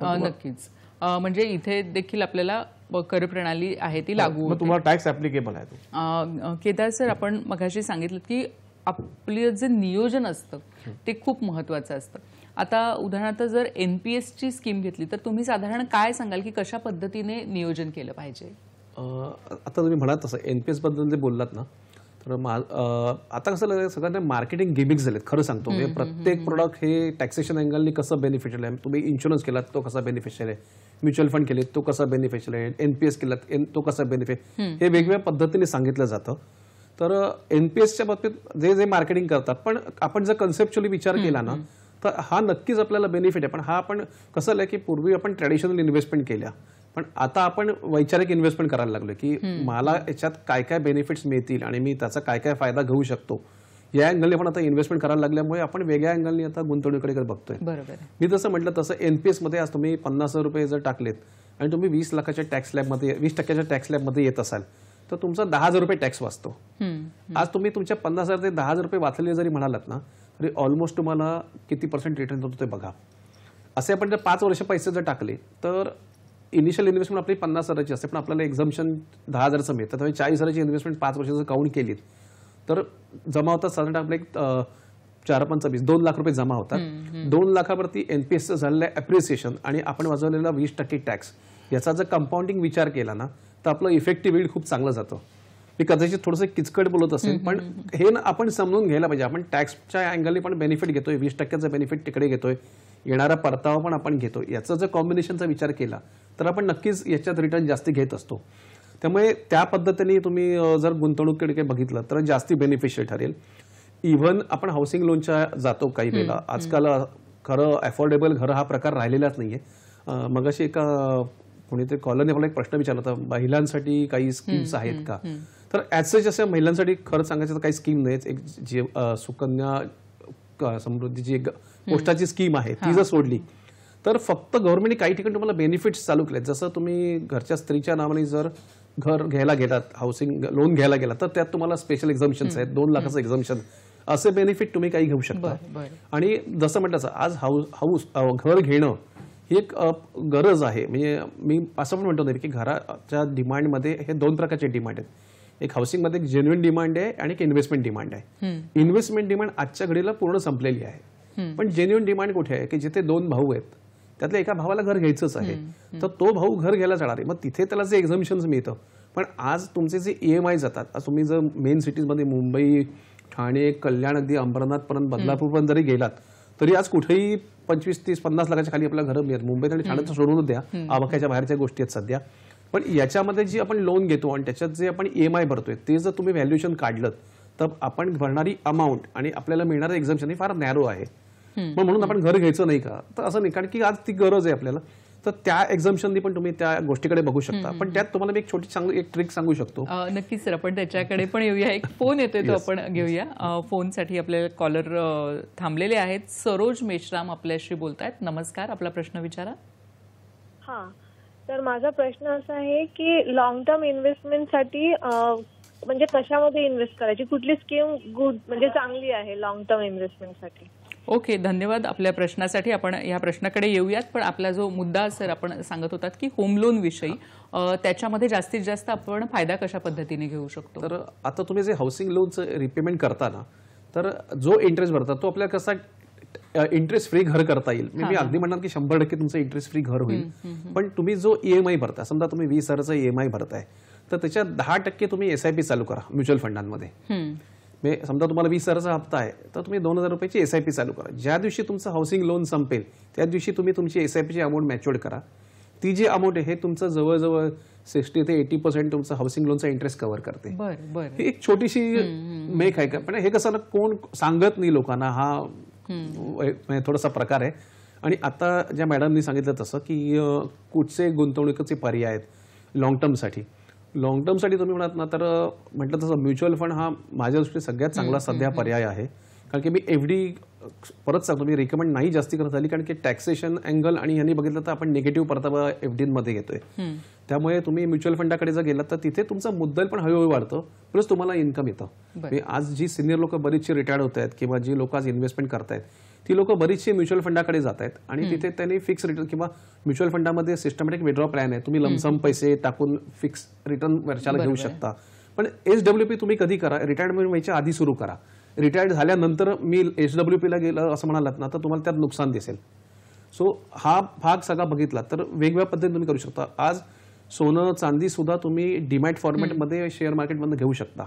नक्कीच. म्हणजे इथे देखील आपल्याला कर प्रणाली आहे ती लागू होते. तुम्हाला टॅक्स ऍप्लिकेबल आहे. केदार सर, आपण मगाशी सांगितलं की आपलं जे नियोजन असतं ते खूप महत्वाचं असतं. आता उदाहरणार्थ जर NPSची स्कीम घेतली तर तुम्ही साधारण काय सांगाल की कशा पद्धतीने नियोजन केलं पाहिजे? आता तुम्ही म्हणाल तसं NPS बद्दल जे बोललात ना, तर आता कसं सगळ्यांना मार्केटिंग गिमिक्स झालेत. खरं सांगतो म्हणजे प्रत्येक प्रोडक्ट हे टॅक्सेशन अँगलनी कसं बेनिफिशियल आहे. तुम्ही इन्शुरन्स केलात तो कसा बेनिफिशियल आहे, म्युच्युअल फंड केलेत तो कसा बेनिफिशियल आहे, NPS केलात तो कसा बेनिफिट, हे वेगवेगळ्या पद्धतीने सांगितलं जातं. तर NPSच्या बाबतीत जे जे मार्केटिंग करतात, पण आपण जर कन्सेप्च्युअली विचार केला ना तर हा नक्कीच आपल्याला बेनिफिट आहे. पण हा आपण कसं आहे की पूर्वी आपण ट्रॅडिशनल इन्व्हेस्टमेंट केल्या, पण आता आपण वैचारिक इन्व्हेस्टमेंट करायला लागलो की मला याच्यात काय काय बेनिफिट्स मिळतील आणि मी त्याचा काय काय फायदा घेऊ शकतो या अँगलने आपण आता इन्व्हेस्टमेंट करायला लागल्यामुळे आपण वेगळ्या अँगलने आता गुंतवणुकीकडे बघतोय. बरोबर. मी जसं म्हटलं तसं NPS मध्ये आज तुम्ही 50,000 रुपये जर टाकलेत आणि तुम्ही 20 लाखाच्या टॅक्स स्लॅबमध्ये 20% टॅक्स स्लॅबमध्ये येत असाल तर तुमचा 10,000 रुपये टॅक्स वाचतो. आज तुम्ही तुमच्या 50,000 ते 10,000 रुपये वाचलेले जरी म्हणालात ना तरी ऑलमोस्ट तुम्हाला किती % रिटर्न होतो ते बघा. असे आपण जर 5 वर्ष पैसे जर टाकले तर इनिशियल इन्व्हेस्टमेंट आपली 50,000ची असते, पण आपल्याला एक्झम्पशन 10,000चं मिळतं. त्यामुळे 40,000ची इन्व्हेस्टमेंट 5 वर्षाचं काउंट केली तर जमा होतात साधारण आपले 4-5-20 2 लाख रुपये जमा होतात. 2 लाखावरती NPSचं झालेलं अप्रिसिएशन आणि आपण वाजवलेला 20% टॅक्स याचा जर कंपाऊंडिंग विचार केला ना तर आपलं इफेक्टिव्ह यील्ड खूप चांगलं जातं. मी कदाचित थोडंसं किचकट बोलत असेल, पण हे ना आपण समजून घ्यायला पाहिजे. आपण टॅक्सच्या अँगलने पण बेनिफिट घेतोय, 20%चा बेनिफिट तिकडे घेतोय, येणारा परतावा पण आपण घेतो. याचा जर कॉम्बिनेशनचा विचार केला तर आपण नक्कीच याच्यात रिटर्न जास्ती घेत असतो. त्यामुळे त्या पद्धतीने तुम्ही जर गुंतवणुकीकडे बघितलं तर जास्ती बेनिफिशियल ठरेल. इव्हन आपण हाऊसिंग लोनच्या जातो काही वेळेला. आजकाल खरं अफोर्डेबल घर हा प्रकार राहिलेलाच नाहीये. मगाशी एका कोणीतरी कॉलरने मला एक प्रश्न विचारला होता, महिलांसाठी काही स्कीम्स आहेत का? तर ॲज सच अशा महिलांसाठी खरं सांगायचं तर काही स्कीम नाहीच. एक सुकन्या समृद्धीची एक पोस्टाची स्कीम आहे ती जर सोडली तर फक्त गव्हर्नमेंटने काही ठिकाणी तुम्हाला बेनिफिट्स चालू केलेत. जसं तुम्ही घरच्या स्त्रीच्या नावाने जर घर घ्यायला गेलात, हाऊसिंग लोन घ्यायला गेलात, तर त्यात तुम्हाला स्पेशल एक्झम्पशन्स आहेत, 2 लाखाचं एक्झम्पशन, असे बेनिफिट तुम्ही काही घेऊ शकता. आणि जसं म्हटलं आज घर घेणं ही एक गरज आहे. म्हणजे मी असं पण म्हणतो नाही की घराच्या डिमांडमध्ये हे 2 प्रकारचे डिमांड आहेत. एक हाऊसिंगमध्ये एक जेन्युइन डिमांड आहे आणि एक इन्व्हेस्टमेंट डिमांड आहे. इन्व्हेस्टमेंट डिमांड आजच्या घडीला पूर्ण संपलेली आहे. पण जेन्युइन डिमांड कुठे आहे की जिथे 2 भाऊ आहेत, त्यातल्या एका भावाला घर घ्यायचंच आहे, तर तो भाऊ घर घ्यायला जाणार आहे, मग तिथे त्याला जे एक्झम्पशन्स मिळतं. पण आज तुमचे जे EMI जातात, आज तुम्ही जर मेन सिटीजमध्ये मुंबई, ठाणे, कल्याण, अगदी अंबरनाथपर्यंत, बदलापूरपर्यंत जरी गेलात तरी आज कुठेही 25, 30, 50 लाखाच्या खाली आपल्याला घरं मिळत. मुंबईत आणि ठाण्यात सोडून द्या, आवाक्याच्या बाहेरच्या गोष्टी आहेत सध्या. पण याच्यामध्ये जी आपण लोन घेतो आणि त्याच्यात जे आपण EMI भरतोय ते जर तुम्ही व्हॅल्युएशन काढलं तर आपण भरणारी अमाऊंट आणि आपल्याला मिळणारं एक्झम्पशन हे फार नॅरो आहे. मग म्हणून आपण घर घ्यायचं नाही का, तर असं नाही, कारण की आज ती गरज आहे आपल्याला. तर त्या एक्झम्पशननी पण तुम्ही त्या गोष्टीकडे बघू शकता. पण त्यात तुम्हाला मी एक छोटी चांगली एक ट्रिक सांगू शकतो. नक्कीच सर, आपण त्याच्याकडे पण येऊया. एक फोन येतोय तो आपण घेऊया. फोनसाठी आपले कॉलर थांबलेले आहेत. सरोज मेश्राम आपल्याशी बोलतायत. नमस्कार, आपला प्रश्न विचारा. हा, तर माझा प्रश्न असा आहे की लॉंग टर्म इन्व्हेस्टमेंटसाठी म्हणजे कशामध्ये इन्व्हेस्ट करायची, कुठली स्कीम गुड म्हणजे चांगली आहे लॉंग टर्म इन्व्हेस्टमेंटसाठी? ओके, धन्यवाद आपल्या प्रश्नासाठी. आपण या प्रश्नाकडे येऊयात. पण आपला जो मुद्दा सर आपण सांगत होतात की होम लोन विषयी, त्याच्यामध्ये जास्तीत जास्त आपण फायदा कशा पद्धतीने घेऊ शकतो? तर आता तुम्ही जे हाऊसिंग लोनचं रिपेमेंट करता ना, तर जो इंटरेस्ट भरता तो आपल्याला कसा इंटरेस्ट फ्री घर करता येईल. मी अगदी म्हणणार की 100% तुमचं इंटरेस्ट फ्री घर होईल. पण तुम्ही जो EMI भरता, समजा तुम्ही 20,000चा EMI भरताय, तर त्याच्यात 10% तुम्ही SIP चालू करा म्युच्युअल फंडांमध्ये. समजा तुम्हाला 20,000चा हप्ता आहे तर तुम्ही 2,000 रुपयाची SIP चालू करा. ज्या दिवशी तुमचं हाऊसिंग लोन संपेल त्या दिवशी तुम्ही तुमची SIPची अमाऊंट मॅच्युअर्ड करा. ती जी अमाऊंट आहे हे तुमचं जवळजवळ 60 ते 80% तुमचं हाऊसिंग लोनचा इंटरेस्ट कव्हर करते. ही एक छोटीशी मेक आहे का, पण हे कसं ना कोण सांगत नाही लोकांना, हा थोडासा प्रकार आहे. आणि आता ज्या मॅडमनी सांगितलं तसं की कुठचे गुंतवणुकीचे पर्याय आहेत लॉंग टर्मसाठी. लॉंग टर्मसाठी तुम्ही म्हणात ना, तर म्हटलं तसं म्युच्युअल फंड हा माझ्या दृष्टीने सगळ्यात चांगला सध्या पर्याय आहे. कारण की मी FD परत सांगतो, मी रिकमेंड नाही जास्ती करत आली, कारण की टॅक्सेशन अँगल आणि यांनी बघितलं तर आपण निगेटिव्ह परतावा FDमध्ये घेतोय. त्यामुळे तुम्ही म्युच्युअल फंडाकडे जर गेलात तर तिथे तुमचा मुद्दल पण हळूहळू वाढतो, प्लस तुम्हाला इन्कम येतं. आज जी सिनियर लोक बरीचशी रिटायर्ड होत आहेत किंवा जी लोक आज इन्व्हेस्टमेंट करतायत ती लोक बरीचशी म्युच्युअल फंडाकडे जात आहेत आणि तिथे त्यांनी फिक्स रिटर्न किंवा म्युच्युअल फंडामध्ये सिस्टमॅटिक विड्रॉ प्लॅन आहे. तुम्ही लमसम पैसे टाकून फिक्स रिटर्न वर्षाला घेऊ शकता. पण SWP तुम्ही कधी करा, रिटायरमेंट व्हायच्या आधी सुरू करा. रिटायर्ड झाल्यानंतर मी SWP ला गेलं असं म्हणालात ना तर तुम्हाला त्यात नुकसान दिसेल. सो हा भाग सगळा बघितला तर वेगवेगळ्या पद्धतीने तुम्ही करू शकता. आज सोनं चांदी सुद्धा तुम्ही डीमॅट फॉर्मॅटमध्ये शेअर मार्केटमधून घेऊ शकता.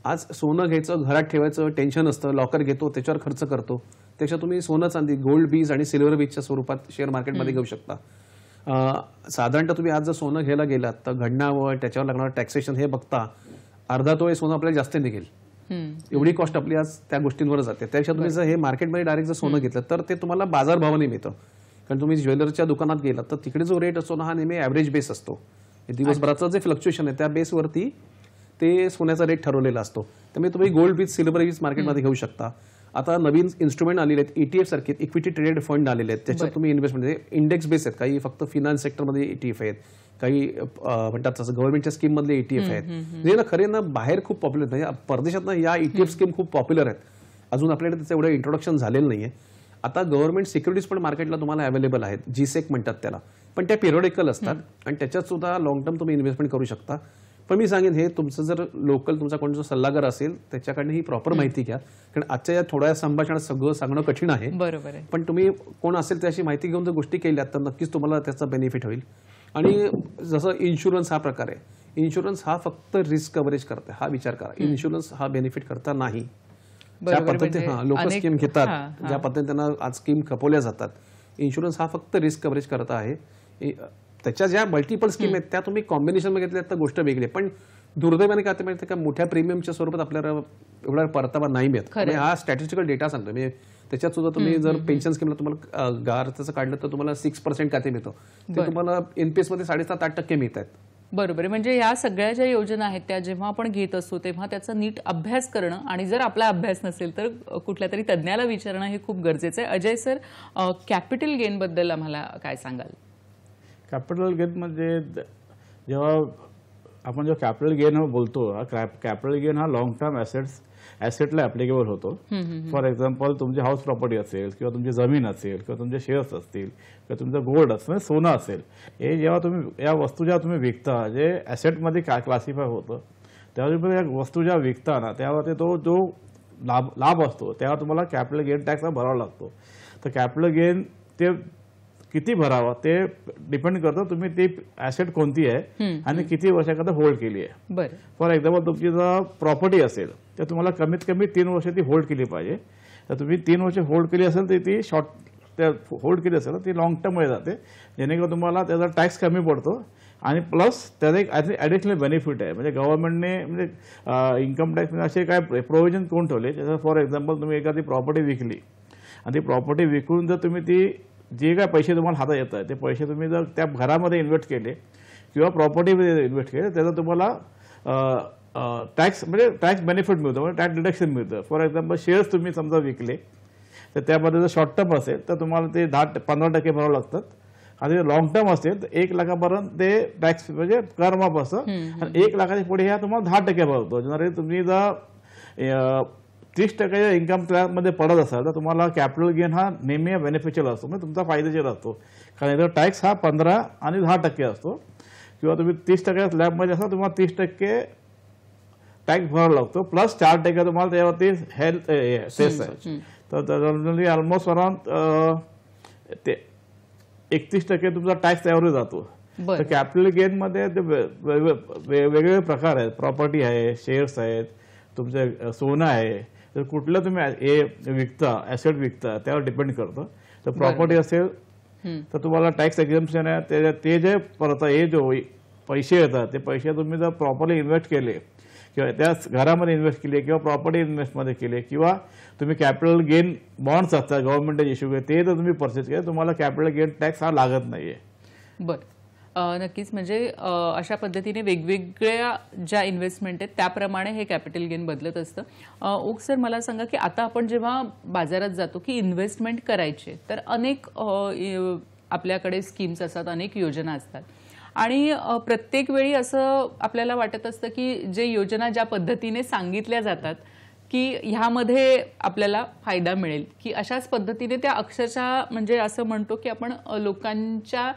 आज सोनं घ्यायचं, घरात ठेवायचं टेन्शन असतं, लॉकर घेतो त्याच्यावर खर्च करतो, त्याच्यात तुम्ही सोनं चांदी गोल्ड बीज आणि सिल्वर बीजच्या स्वरूपात शेअर मार्केटमध्ये घेऊ शकता. साधारणतः तुम्ही आज जर सोनं घ्यायला गेलात तर घडणावळ, त्याच्यावर लागणारं टॅक्सेशन हे बघता अर्धा तोळे सोनं आपल्याला जास्त निघेल. एवढी कॉस्ट आपली आज त्या गोष्टींवर जाते. त्याच्यात तुम्ही जर हे मार्केटमध्ये डायरेक्ट जर सोनं घेतलं तर ते तुम्हाला बाजारभावाने मिळतं. कारण तुम्ही ज्वेलरच्या दुकानात गेलात तर तिकडे जो रेट असतो ना हा नेहमी ॲव्हरेज बेस असतो. दिवसभराचं जे फ्लक्च्युएशन आहे त्या बेसवरती ते सोन्याचा रेट ठरवलेला असतो. त्यामुळे तुम्ही गोल्ड बीज सिल्वर बीज मार्केटमध्ये घेऊ शकता. आता नवीन इन्स्ट्रुमेंट आलेले आहेत, ETF सारखे इक्विटी ट्रेडेड फंड आलेले आहेत, त्याच्यात तुम्ही इन्व्हेस्टमेंट इंडेक्स बेस आहेत. काही फक्त फिनान्स सेक्टरमध्ये ETF आहेत, काही म्हणतात तसं गव्हर्नमेंटच्या स्कीम मधले ETF आहेत. जे ना खरे ना बाहेर खूप पॉप्युलर नाही, परदेशात ना या ETF स्कीम खूप पॉप्युलर आहेत. अजून आपल्याकडे त्याचं एवढं इंट्रोडक्शन झालेलं नाहीये. आता गव्हर्नमेंट सिक्युरिटीज पण मार्केटला तुम्हाला अवेलेबल आहेत, GSEC म्हणतात त्याला, पण त्या पिरियडिकल असतात आणि त्याच्यात सुद्धा लॉंग टर्म तुम्ही इन्व्हेस्टमेंट करू शकता. पण मी सांगेन हे तुमचं जर लोकल तुमचा कोण जो सल्लागार असेल त्याच्याकडनं ही प्रॉपर माहिती घ्या. कारण आजच्या या थोड्या संभाषणात सगळं सांगणं कठीण आहे. बरोबर आहे. पण तुम्ही कोण असेल त्याची माहिती घेऊन जर गोष्टी केल्या तर नक्कीच तुम्हाला त्याचा बेनिफिट होईल. आणि जसं इन्शुरन्स हा प्रकार आहे, इन्शुरन्स हा फक्त रिस्क कव्हरेज करते, हा विचार करा. इन्शुरन्स हा बेनिफिट करता नाही. ज्या पद्धतीने लोक स्कीम घेतात, ज्या पद्धतीने त्यांना आज स्कीम खपवल्या जातात, इन्शुरन्स हा फक्त रिस्क कव्हरेज करता आहे. त्याच्या ज्या मल्टिपल स्कीम आहेत त्या तुम्ही कॉम्बिनेशन मध्ये घेतल्या तर गोष्ट वेगळी आहे. पण दुर्दैवाने काय माहिती का, मोठ्या प्रीमियमच्या स्वरूपात आपल्याला एवढा परतावा नाही मिळत. हा स्टॅटिस्टिकल डेटा सांगतो मी. त्याच्यात सुद्धा तुम्ही जर पेन्शन स्कीमला तुम्हाला गार त्याचं काढलं तर तुम्हाला 6% काय ते मिळतं, ते तुम्हाला NPS मध्ये 7.5-8% मिळत आहेत. बरोबर आहे. म्हणजे या सगळ्या ज्या योजना आहेत त्या जेव्हा आपण घेत असतो तेव्हा त्याचा नीट अभ्यास करणं आणि जर आपला अभ्यास नसेल तर कुठल्या तरी तज्ज्ञाला विचारणं हे खूप गरजेचं आहे. अजय सर, कॅपिटल गेन बद्दल आम्हाला काय सांगाल? कॅपिटल गेन म्हणजे जेव्हा आपण जो कॅपिटल गेन बोलतो, कॅपिटल गेन हा लॉंग टर्म ॲसेटला ॲप्लिकेबल होतो. फॉर एक्झाम्पल तुमची हाऊस प्रॉपर्टी असेल किंवा तुमची जमीन असेल किंवा तुमचे शेअर्स असतील किंवा तुमचं गोल्ड असेल, म्हणजे सोनं असेल, हे जेव्हा तुम्ही या वस्तू जेव्हा तुम्ही विकता, जे ॲसेटमध्ये क्लासिफाय होतं, तेव्हा या वस्तू जेव्हा विकता ना, तेव्हा ते तो जो लाभ असतो तेव्हा तुम्हाला कॅपिटल गेन टॅक्स हा भरावा लागतो. तर कॅपिटल गेन ते किती भरावा ते डिपेंड करतं तुम्ही ती ॲसेट कोणती आहे आणि किती वर्षाकरता होल्ड केली आहे. बरं. फॉर एक्झाम्पल तुमची जर प्रॉपर्टी असेल तर तुम्हाला कमीत कमी 3 वर्ष ती होल्ड केली पाहिजे. तर तुम्ही 3 वर्ष होल्ड केली असेल तर ती होल्ड केली असेल तर ती लॉंग टर्ममध्ये जाते, जेणेकरून तुम्हाला त्याचा टॅक्स कमी पडतो आणि प्लस त्याचा एक ॲडिशनल बेनिफिट आहे. म्हणजे गव्हर्नमेंटने म्हणजे इन्कम टॅक्स असे काय प्रोव्हिजन कोण ठेवले, जसं फॉर एक्झाम्पल तुम्ही एखादी प्रॉपर्टी विकली आणि ती प्रॉपर्टी विकून जर तुम्ही ती जे काय पैसे तुम्हाला हातात येत आहे ते पैसे तुम्ही जर त्या घरामध्ये इन्व्हेस्ट केले किंवा प्रॉपर्टीमध्ये इन्व्हेस्ट केले, त्याचा तुम्हाला टॅक्स म्हणजे टॅक्स बेनिफिट मिळतो, म्हणजे टॅक्स डिडक्शन मिळतं. फॉर एक्झाम्पल शेअर्स तुम्ही समजा विकले तर त्यामध्ये जर शॉर्ट टर्म असेल तर तुम्हाला ते 15% भरावं लागतात आणि लॉंग टर्म असेल तर 1 लाखापर्यंत ते टॅक्स म्हणजे कर माफ असतं आणि 1 लाखाच्या पुढे ह्या तुम्हाला 10% भरतो. जनरली तुम्ही जर 30% इन्कम मध्ये पडत असाल तर तुम्हाला कॅपिटल गेन हा नेहमी बेनिफिशियल असतो, म्हणजे तुमचा फायदेशीर असतो. कारण याचा टॅक्स हा 15 आणि 10% असतो. किंवा तुम्ही 30% स्लॅबमध्ये असाल तुम्हाला 30% टॅक्स भरावा लागतो, प्लस 4% तुम्हाला त्यावरती हेल्थ सेस आहे. तर जनरली ऑलमोस्ट अराउंड 31% तुमचा टॅक्स त्यावर जातो. तर कॅपिटल गेनमध्ये वेगवेगळे प्रकार आहेत. प्रॉपर्टी आहे, शेअर्स आहेत, तुमचं सोनं आहे. तर कुठलं तुम्ही हे विकता, ॲसेट विकता त्यावर डिपेंड करतं. तर प्रॉपर्टी असेल तर तुम्हाला टॅक्स एक्झम्पशन आहे. ते जे परत हे जो पैसे येतात ते पैसे तुम्ही जर प्रॉपरली इन्व्हेस्ट केले किंवा त्या घरामध्ये इन्व्हेस्ट केले किंवा प्रॉपर्टी इन्व्हेस्टमध्ये केले किंवा तुम्ही कॅपिटल गेन बॉन्ड्स असतात गव्हर्नमेंटचे इश्यू केले ते जर तुम्ही परचेस केले, तुम्हाला कॅपिटल गेन टॅक्स हा लागत नाहीये. बरं. नक्कीच. म्हणजे अशा पद्धतीने वेगवेगळ्या ज्या इन्व्हेस्टमेंट आहेत त्याप्रमाणे हे कॅपिटल गेन बदलत असतं. ओक सर, मला सांगा की आता आपण जेव्हा बाजारात जातो की इन्व्हेस्टमेंट करायचे तर अनेक आपल्याकडे स्कीम्स असतात, अनेक योजना असतात आणि प्रत्येक वेळी असं आपल्याला वाटत असतं की जे योजना ज्या पद्धतीने सांगितल्या जातात की ह्यामध्ये आपल्याला फायदा मिळेल, की अशाच पद्धतीने त्या अक्षरशः म्हणजे असं म्हणतो की आपण लोकांच्या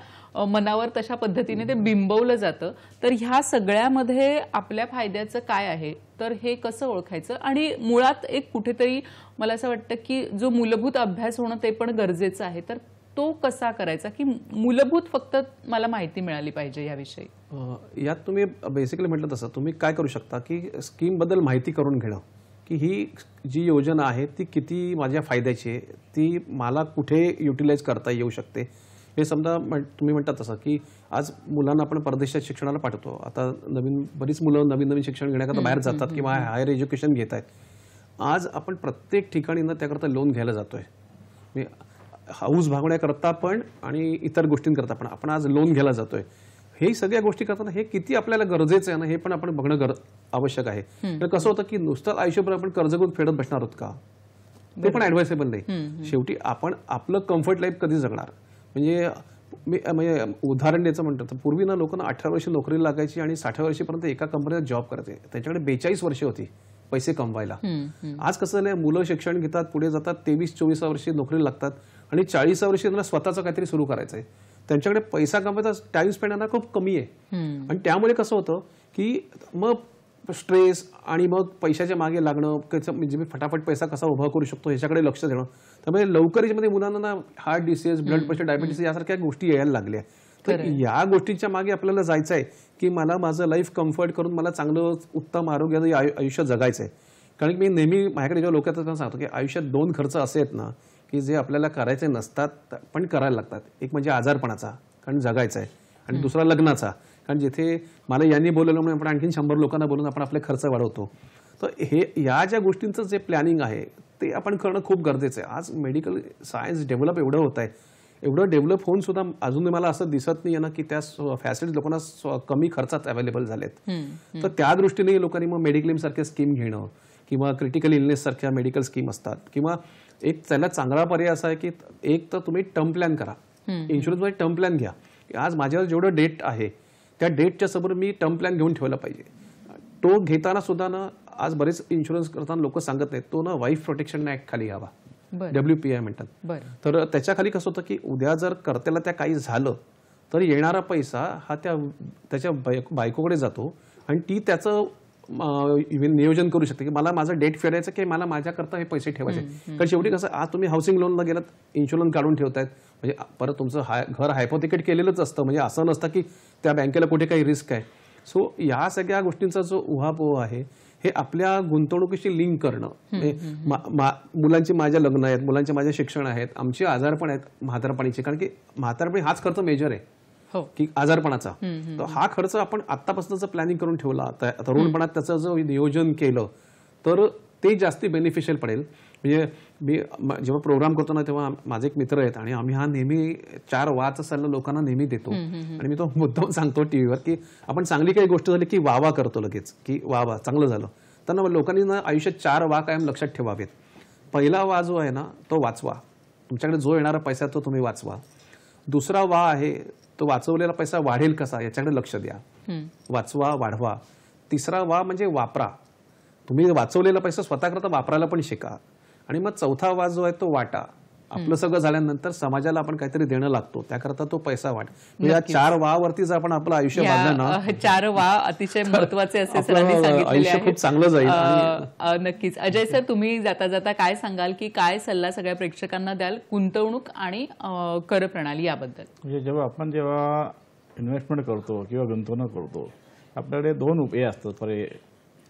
मनावर तशा पद्धतीने ते बिंबवलं जातं. तर ह्या सगळ्यामध्ये आपल्या फायद्याचं काय आहे, तर हे कसं ओळखायचं? आणि मुळात एक कुठेतरी मला असं वाटतं की जो मूलभूत अभ्यास होणं ते पण गरजेचं आहे. तर तो कसा करायचा की मूलभूत फक्त मला माहिती मिळाली पाहिजे याविषयी? यात तुम्ही बेसिकली म्हटलं तसं तुम्ही काय करू शकता की स्कीमबद्दल माहिती करून घेणं, की ही जी योजना आहे ती किती माझ्या फायद्याची आहे, ती मला कुठे युटिलाइज करता येऊ शकते. हे समजा तुम्ही म्हणतात तसं की आज मुलांना आपण परदेशात शिक्षणाला पाठवतो. आता बरीच मुलं नवीन शिक्षण घेण्याकरता बाहेर जातात किंवा हायर एज्युकेशन घेत आहेत. आज आपण प्रत्येक ठिकाणी ना त्याकरता लोन घ्यायला जातोय. हाऊस भागवण्याकरता पण आणि इतर गोष्टींकरता पण आपण आज लोन घ्यायला जातोय. हे सगळ्या गोष्टी करताना हे किती आपल्याला गरजेचं आहे ना हे पण आपण बघणं आवश्यक आहे. तर कसं होतं की नुसतं आयुष्यभर आपण कर्ज घेऊन फेडत बसणार आहोत का, ते पण ऍडवायसेबल नाही. शेवटी आपण आपलं कम्फर्ट लाईफ कधी जगणार. म्हणजे उदाहरण द्यायचं म्हणतात तर पूर्वी ना लोकांना 18 वर्ष नोकरी लागायची आणि 60 वर्षापर्यंत एका कंपनीत जॉब करायचे. त्यांच्याकडे 42 वर्षे होती पैसे कमवायला. आज कसं झालंय, मुलं शिक्षण घेतात, पुढे जातात, 23-24 वर्षी नोकरी लागतात आणि 40 वर्षी त्यांना स्वतःचं काहीतरी सुरू करायचं आहे. त्यांच्याकडे पैसा कमवायचा टाइम स्पेंड खूप कमी आहे. आणि त्यामुळे कसं होतं की मग स्ट्रेस आणि मग पैशाच्या मागे लागणं, म्हणजे मी फटाफट पैसा कसा उभा करू शकतो ह्याच्याकडे लक्ष देणं. त्यामुळे लवकरच मुलांना ना heart disease, blood pressure, diabetes यासारख्या गोष्टी यायला लागल्या. तर या गोष्टींच्या मागे आपल्याला जायचं आहे की मला माझं लाईफ कम्फर्ट करून मला चांगलं उत्तम आरोग्याचं आयुष्य जगायचं आहे. कारण मी नेहमी माझ्याकडे जेव्हा लोक येतात सांगतो की आयुष्यात 2 खर्च असे आहेत ना की जे आपल्याला करायचे नसतात पण करायला लागतात. एक म्हणजे आजारपणाचा, कारण जगायचं आहे, आणि दुसरा लग्नाचा, कारण जिथे मला यांनी बोलवलं म्हणून आपण आणखीन 100 लोकांना बोलून आपण आपले खर्च वाढवतो. तर हे या ज्या गोष्टींचं जे प्लॅनिंग आहे ते आपण करणं खूप गरजेचं आहे. आज मेडिकल सायन्स डेव्हलप एवढं होत आहे एवढं डेव्हलप होऊन सुद्धा अजून मला असं दिसत नाही ना की त्या फॅसिलिटी लोकांना कमी खर्चात अवेलेबल झालेत. तर त्या दृष्टीने लोकांनी मग मेडिक्लेम सारख्या स्कीम घेणं किंवा क्रिटिकल इलनेस सारख्या मेडिकल स्कीम असतात, किंवा एक त्याला चांगला पर्याय असा आहे की एक तर तुम्ही टर्म प्लॅन करा, इन्शुरन्समध्ये टर्म प्लॅन घ्या. आज माझ्यावर जेवढं डेट आहे त्या डेटच्या समोर मी टर्म प्लॅन घेऊन ठेवला पाहिजे. तो घेताना सुद्धा ना आज बरेच इन्शुरन्स करताना लोक सांगत नाहीत, तो ना वाईफ प्रोटेक्शन ऍक्ट खाली घ्यावा, WPI म्हणतात. तर त्याच्या खाली कसं होतं की उद्या जर कर्त्याला त्या काही झालं तर येणारा पैसा हा त्याच्या बायकोकडे जातो आणि ती त्याचं नियोजन करू शकते की मला माझं डेट फेडायचं की मला माझ्याकरता हे पैसे ठेवायचे. कारण शेवटी कसं आज तुम्ही हाऊसिंग लोनला गेलात, इन्शुरन्स काढून ठेवतायत, म्हणजे परत तुमचं घर हायपोथिकेट केलेलंच असतं, म्हणजे असं नसतं की त्या बँकेला कुठे काही रिस्क आहे. सो या सगळ्या गोष्टींचा जो उहापोह आहे हे आपल्या गुंतवणुकीशी लिंक करणं, मुलांची माझ्या लग्न आहेत, मुलांचे माझे शिक्षण आहेत, आमची आजारपण आहेत म्हातारपणीचे, कारण की म्हातारपणी हाच खर्च मेजर आहे की आजारपणाचा. तर हा खर्च आपण आतापासूनच प्लॅनिंग करून ठेवला, तरुणपणात त्याचं जर नियोजन केलं तर ते जास्ती बेनिफिशियल पडेल. म्हणजे मी जेव्हा प्रोग्राम करतो ना तेव्हा माझे एक मित्र आहेत आणि आम्ही हा नेहमी 4 वाचा सल्ला लोकांना नेहमी देतो आणि मी तो मुद्दाम सांगतो टीव्हीवर की आपण चांगली काही गोष्ट झाली की वावा करतो लगेच की वा चांगलं झालं. तर लोकांनी ना आयुष्यात 4 वा कायम लक्षात ठेवावेत. पहिला वा जो आहे ना तो वाचवा, तुमच्याकडे जो येणारा पैसा तो तुम्ही वाचवा. दुसरा वा आहे तो वाचवलेला पैसा वाढेल कसा याच्याकडे लक्ष द्या, वाचवा, वाढवा. तिसरा वा म्हणजे वापरा, तुम्ही वाचवलेला पैसा स्वतःकरता वापरायला पण शिका. आणि मग चौथा वा जो आहे तो वाटा, आपलं सगळं झाल्यानंतर समाजाला आपण काहीतरी देणं लागतो, त्याकरता तो पैसा वाट. या 4 वावरती जर आपण आपलं आयुष्य बांधलं ना, 4 वा अतिशय महत्वाचे असे सरांनी सांगितलेले आयुष्य खूप चांगलं जाईल. नक्कीच. अजय सर, तुम्ही जाता जाता काय सांगाल की काय सल्ला सगळ्या प्रेक्षकांना द्याल गुंतवणूक आणि कर प्रणाली याबद्दल? म्हणजे जेव्हा इन्व्हेस्टमेंट करतो किंवा गुंतवणूक करतो, आपल्याकडे 2 हे असतात,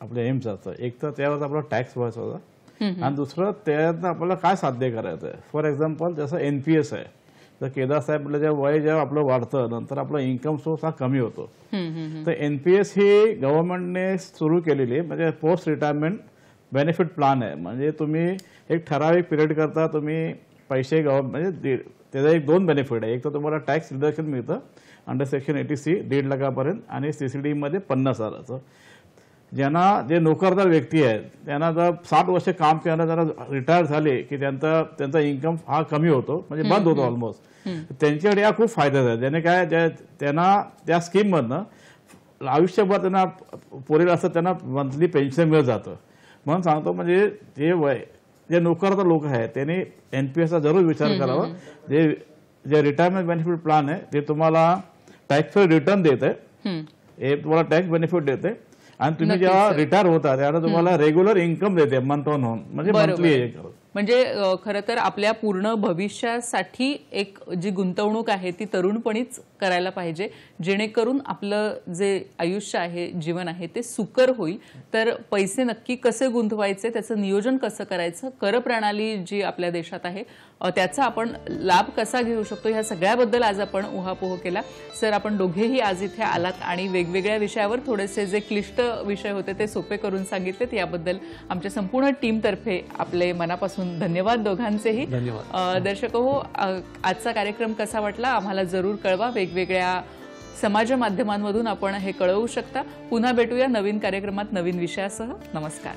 आपले एम्स असतात. एक तर त्यावर आपला टॅक्स व्हायचा होता आणि दुसरं त्यात आपल्याला काय साध्य करायचं आहे. फॉर एक्झाम्पल जसं NPS आहे, तर केदार साहेब जेव्हा आपलं वाढतं नंतर आपला इन्कम सोर्स हा कमी होतो. तर NPS ही गव्हर्नमेंटने सुरू केलेली म्हणजे पोस्ट रिटायरमेंट बेनिफिट प्लॅन आहे. म्हणजे तुम्ही एक ठराविक पिरियड करता तुम्ही पैसे म्हणजे त्याचा 2 बेनिफिट आहे. एक तर तुम्हाला टॅक्स रिडक्शन मिळतं अंडर सेक्शन 80C 1.5 लाखापर्यंत आणि CCD मध्ये 50,000. जे नोकरदार व्यक्ती आहेत त्यांना जर 60 वर्ष काम केलं, जरा रिटायर झाले की त्यांचा इन्कम हा कमी होतो, म्हणजे बंद होतो ऑलमोस्ट. त्यांच्याकडे हा खूप फायदा आहे. ज्याने काय त्यांना त्या स्कीममधनं आयुष्यभर त्यांना पोरीला असं त्यांना मंथली पेन्शन मिळत जातं. म्हणून सांगतो म्हणजे जे नोकरदार लोक आहेत त्यांनी NPSचा जरूर विचार करावा. जे रिटायरमेंट बेनिफिट प्लॅन आहे ते तुम्हाला टॅक्स फ्री रिटर्न देते, हे तुम्हाला टॅक्स बेनिफिट देते आणि तुम्ही जेव्हा रिटायर होता त्यावेळेला तुम्हाला रेग्युलर इन्कम देते मंथ ऑन म्हणजे मंथली. म्हणजे खरं तर आपल्या पूर्ण भविष्यासाठी एक जी गुंतवणूक आहे ती तरुणपणीच करायला पाहिजे, जेणेकरून आपलं जे आयुष्य आहे, जीवन आहे ते सुकर होईल. तर पैसे नक्की कसे गुंतवायचे, त्याचं नियोजन कसं करायचं, कर प्रणाली जी आपल्या देशात आहे त्याचा आपण लाभ कसा घेऊ शकतो, ह्या सगळ्याबद्दल आज आपण उहापोह केला. सर, आपण दोघेही आज इथे आलात आणि वेगवेगळ्या विषयावर थोडेसे जे क्लिष्ट विषय होते ते सोपे करून सांगितलेत. याबद्दल आमच्या संपूर्ण टीमतर्फे आपले मनापासून धन्यवाद दोघांचेही. दर्शक हो, आजचा कार्यक्रम कसा वाटला आम्हाला जरूर कळवा. वेगवेगळ्या समाज माध्यमांमधून आपण हे कळवू शकता. पुन्हा भेटूया नवीन कार्यक्रमात नवीन विषयासह. नमस्कार.